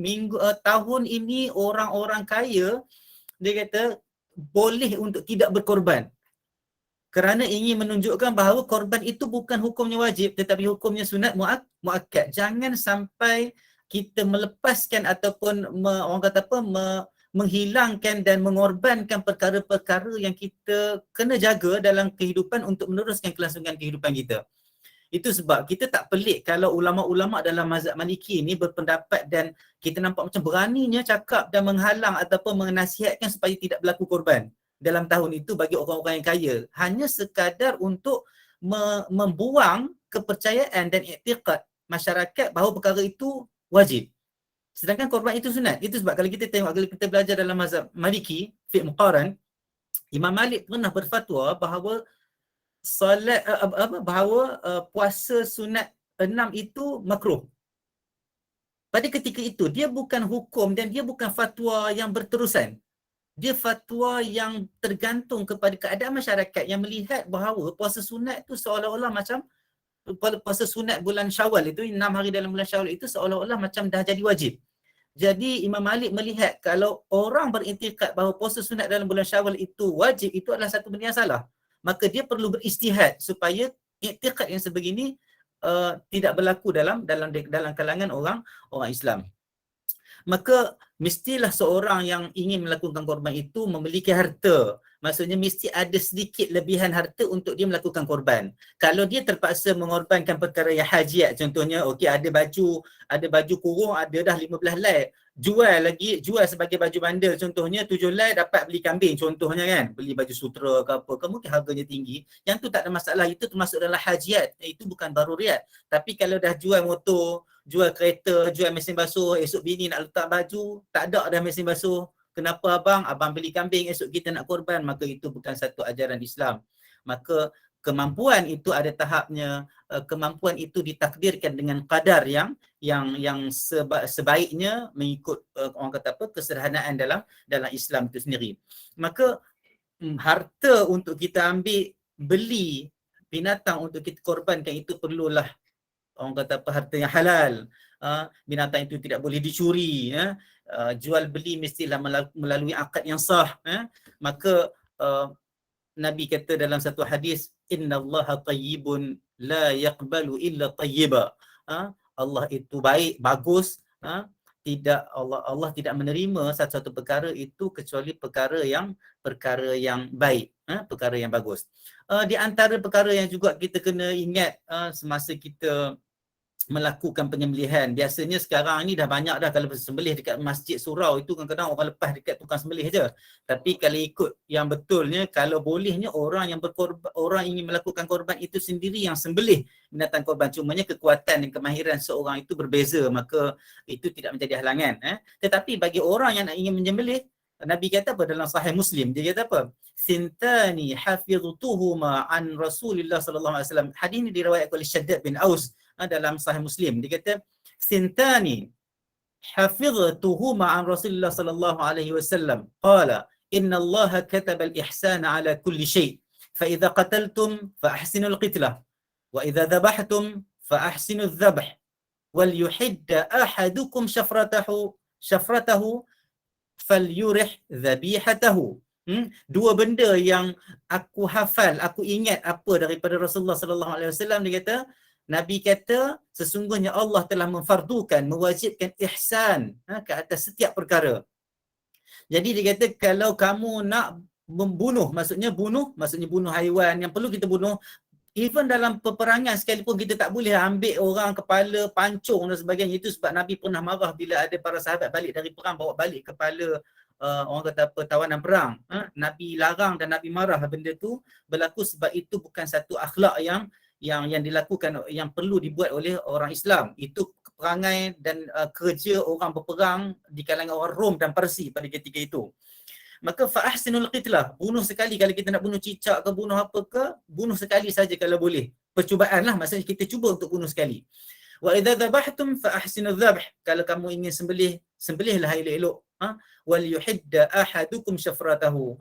tahun ini orang-orang kaya, dia kata boleh untuk tidak berkorban. Kerana ingin menunjukkan bahawa korban itu bukan hukumnya wajib tetapi hukumnya sunat muakkad. Jangan sampai kita melepaskan ataupun orang kata apa, menghilangkan dan mengorbankan perkara-perkara yang kita kena jaga dalam kehidupan untuk meneruskan kelangsungan kehidupan kita. Itu sebab kita tak pelik kalau ulama-ulama dalam mazhab Maliki ni berpendapat dan kita nampak macam beraninya cakap dan menghalang ataupun menasihatkan supaya tidak berlaku korban dalam tahun itu bagi orang-orang yang kaya, hanya sekadar untuk membuang kepercayaan dan iktiqad masyarakat bahawa perkara itu wajib. Sedangkan korban itu sunat. Itu sebab kalau kita tengok, kalau kita belajar dalam mazhab Maliki, fiqh muqaran, Imam Malik pernah berfatwa bahawa puasa sunat 6 itu makruh. Pada ketika itu dia bukan hukum dan dia bukan fatwa yang berterusan. Dia fatwa yang tergantung kepada keadaan masyarakat yang melihat bahawa puasa sunat itu seolah-olah macam puasa sunat bulan Syawal itu, 6 hari dalam bulan Syawal itu seolah-olah macam dah jadi wajib. Jadi Imam Malik melihat kalau orang beriktikad bahawa puasa sunat dalam bulan Syawal itu wajib, itu adalah satu benda yang salah. Maka dia perlu beristihad supaya iktikad yang sebegini tidak berlaku dalam kalangan orang Islam. Maka mestilah seorang yang ingin melakukan korban itu memiliki harta. Maksudnya mesti ada sedikit lebihan harta untuk dia melakukan korban. Kalau dia terpaksa mengorbankan perkara yang hajiat, contohnya okey ada baju kurung ada dah 15 lay, jual sebagai baju bandel, contohnya 7 lay dapat beli kambing, contohnya kan, beli baju sutra ke apa, mungkin harganya tinggi, yang tu tak ada masalah, itu termasuk dalam hajiat, itu bukan daruriyat. Tapi kalau dah jual motor, jual kereta, jual mesin basuh, esok bini nak letak baju, tak ada dah mesin basuh, kenapa abang beli kambing, esok kita nak korban, maka itu bukan satu ajaran Islam. Maka kemampuan itu ada tahapnya, kemampuan itu ditakdirkan dengan kadar yang sebaiknya mengikut orang kata apa, kesederhanaan dalam Islam itu sendiri. Maka harta untuk kita ambil beli binatang untuk kita korbankan itu perlulah orang kata apa, harta yang halal. Binatang itu tidak boleh dicuri, jual beli mestilah melalui akad yang sah. Maka Nabi kata dalam satu hadis, innallaha tayyibun la yaqbalu illa tayyiba. Allah itu baik, bagus, tidak Allah tidak menerima satu-satu perkara itu kecuali perkara yang baik, perkara yang bagus. Di antara perkara yang juga kita kena ingat semasa kita melakukan penyembelihan, biasanya sekarang ni dah banyak dah, kalau sembelih dekat masjid surau itu kadang-kadang orang lepas dekat tukang sembelih je. Tapi kalau ikut yang betulnya, kalau bolehnya orang yang berkorban, orang ingin melakukan korban itu sendiri yang sembelih binatang korban. Cumanya kekuatan dan kemahiran seorang itu berbeza, maka itu tidak menjadi halangan. Tetapi bagi orang yang ingin menyembelih, Nabi kata apa dalam Sahih Muslim? Dia kata apa? Sintani hafidhutuhuma an Rasulullah sallallahu alaihi wasallam. Hadis ini diriwayatkan oleh Shaddad bin Aus dalam Sahih Muslim. Dia kata sintani hafidhutuhuma an Rasulullah sallallahu alaihi wasallam. Qala inna Allah kataba al-ihsana ala kulli shay. Fa idza qataltum fa ahsinu al-qitlah wa idza dhabhtum fa ahsinu adh-dhabh wal yuhidda ahadukum shafratahu falyurih dhabihatahu. Dua benda yang aku hafal, aku ingat apa daripada Rasulullah sallallahu alaihi wasallam. Dia kata, Nabi kata sesungguhnya Allah telah memfardukan, mewajibkan ihsan ke atas setiap perkara. Jadi dia kata kalau kamu nak membunuh, maksudnya bunuh haiwan yang perlu kita bunuh, even dalam peperangan sekalipun kita tak boleh ambil orang kepala pancung dan sebagainya. Itu sebab Nabi pernah marah bila ada para sahabat balik dari perang bawa balik kepala orang kata apa, tawanan perang. Nabi larang dan Nabi marah benda tu berlaku sebab itu bukan satu akhlak yang dilakukan, yang perlu dibuat oleh orang Islam. Itu perangai dan kerja orang berperang di kalangan orang Rom dan Parsi pada ketika itu. Maka fa'ahsinul qitlah, bunuh sekali. Kalau kita nak bunuh cicak ke bunuh apa ke, bunuh sekali saja kalau boleh. Percubaan lah, maksudnya kita cuba untuk bunuh sekali. Wa idza dhabhtum fa'ahsinudz dhabh, kalau kamu ingin sembelih, sembelihlah elok-elok. Wal yuhidda ahadukum syafratahu,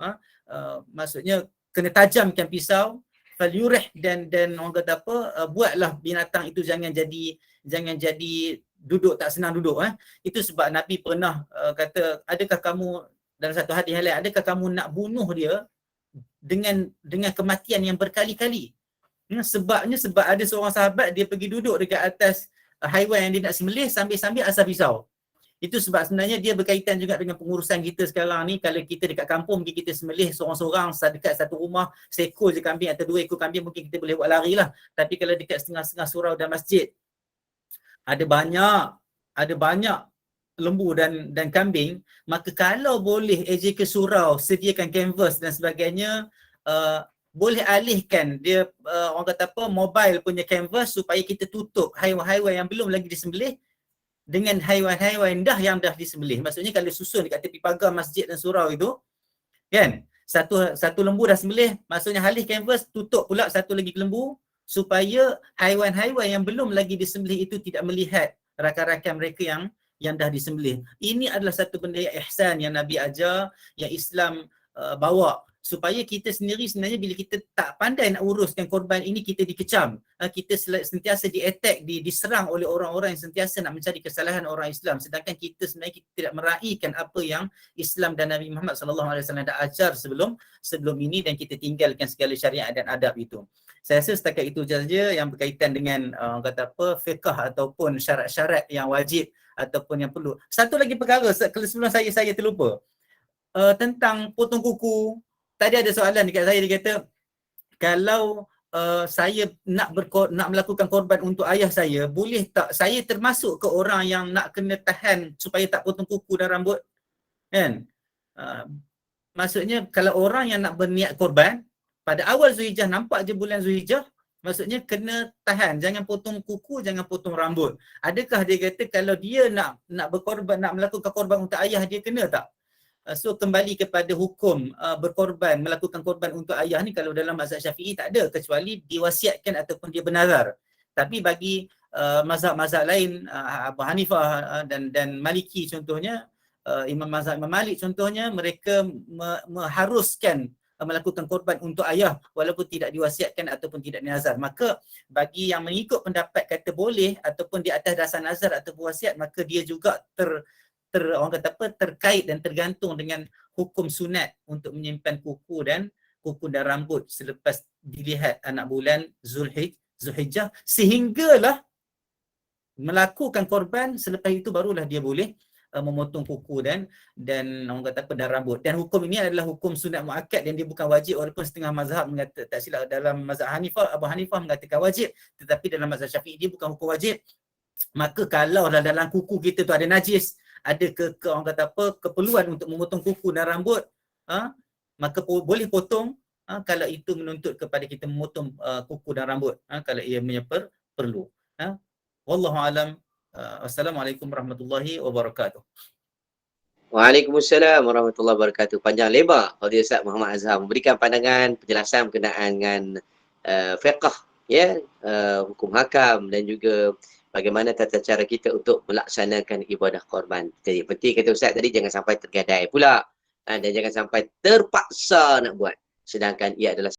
maksudnya kena tajamkan pisau. Fal yurih, dan orang kata apa, buatlah binatang itu jangan jadi duduk tak senang duduk. Itu sebab Nabi pernah kata, adakah kamu dalam satu hadis yang lain, adakah kamu nak bunuh dia dengan kematian yang berkali-kali? Sebab ada seorang sahabat, dia pergi duduk dekat atas haiwan yang dia nak sembelih sambil asas pisau. Itu sebab sebenarnya dia berkaitan juga dengan pengurusan kita sekarang ni. Kalau kita dekat kampung, mungkin kita sembelih seorang-seorang dekat satu rumah, seekor je kambing atau 2 ekor kambing, mungkin kita boleh buat lari lah. Tapi kalau dekat setengah-setengah surau dan masjid, ada banyak lembu dan kambing, maka kalau boleh ejeka surau, sediakan kanvas dan sebagainya, boleh alihkan dia orang kata apa, mobile punya kanvas, supaya kita tutup haiwan-haiwan yang belum lagi disembelih dengan haiwan-haiwan yang dah disembelih. Maksudnya kalau susun dekat tepi pagar masjid dan surau itu, kan, satu lembu dah sembelih, maksudnya alih kanvas, tutup pula satu lagi lembu, supaya haiwan-haiwan yang belum lagi disembelih itu tidak melihat rakan-rakan mereka yang dah disembelih. Ini adalah satu benda yang ihsan yang Nabi ajar, yang Islam bawa, supaya kita sendiri sebenarnya bila kita tak pandai nak uruskan korban ini, kita dikecam, kita sentiasa di-attack, diserang oleh orang-orang yang sentiasa nak mencari kesalahan orang Islam, sedangkan kita sebenarnya kita tidak meraihkan apa yang Islam dan Nabi Muhammad SAW dah ajar sebelum ini, dan kita tinggalkan segala syariat dan adab itu. Saya rasa setakat itu saja yang berkaitan dengan kata apa, fiqh ataupun syarat-syarat yang wajib ataupun yang perlu. Satu lagi perkara sebelum saya terlupa, tentang potong kuku. Tadi ada soalan dekat saya, dia kata kalau saya nak melakukan korban untuk ayah saya, boleh tak saya termasuk ke orang yang nak kena tahan supaya tak potong kuku dan rambut, kan? Maksudnya kalau orang yang nak berniat korban pada awal Zulhijjah, nampak je bulan Zulhijjah, maksudnya kena tahan, jangan potong kuku, jangan potong rambut. Adakah dia kata kalau dia nak berkorban, nak melakukan korban untuk ayah dia, kena tak? So kembali kepada hukum berkorban, melakukan korban untuk ayah ni, kalau dalam mazhab Syafi'i tak ada, kecuali diwasiatkan ataupun dia bernazar. Tapi bagi mazhab-mazhab lain, Abu Hanifah dan Maliki contohnya, Imam Malik contohnya, mereka mengharuskan melakukan korban untuk ayah walaupun tidak diwasiatkan ataupun tidak dinazar. Maka bagi yang mengikut pendapat kata boleh ataupun di atas dasar nazar atau wasiat, maka dia juga orang kata apa, terkait dan tergantung dengan hukum sunat untuk menyimpan kuku dan rambut selepas dilihat anak bulan Zulhijjah, sehinggalah melakukan korban. Selepas itu barulah dia boleh memotong kuku dan orang kata apa, dan rambut. Dan hukum ini adalah hukum sunat muakkad, dan dia bukan wajib, walaupun setengah mazhab mengatakan, tak silap, dalam mazhab Abu Hanifah mengatakan wajib, tetapi dalam mazhab Syafi'i dia bukan hukum wajib. Maka kalau dalam kuku kita tu ada najis, ada orang kata apa, keperluan untuk memotong kuku dan rambut, maka boleh potong, kalau itu menuntut kepada kita memotong kuku dan rambut, kalau ia perlu. Wallahu alam. Assalamualaikum warahmatullahi wabarakatuh. Waalaikumsalam warahmatullahi wabarakatuh. Panjang lebar Fadil Ustaz Muhammad Azhar memberikan pandangan, penjelasan berkenaan dengan fiqh, ya, hukum hakam, dan juga bagaimana tata cara kita untuk melaksanakan ibadah korban. Jadi penting kata Ustaz tadi, jangan sampai tergadai pula, dan jangan sampai terpaksa nak buat, sedangkan ia adalah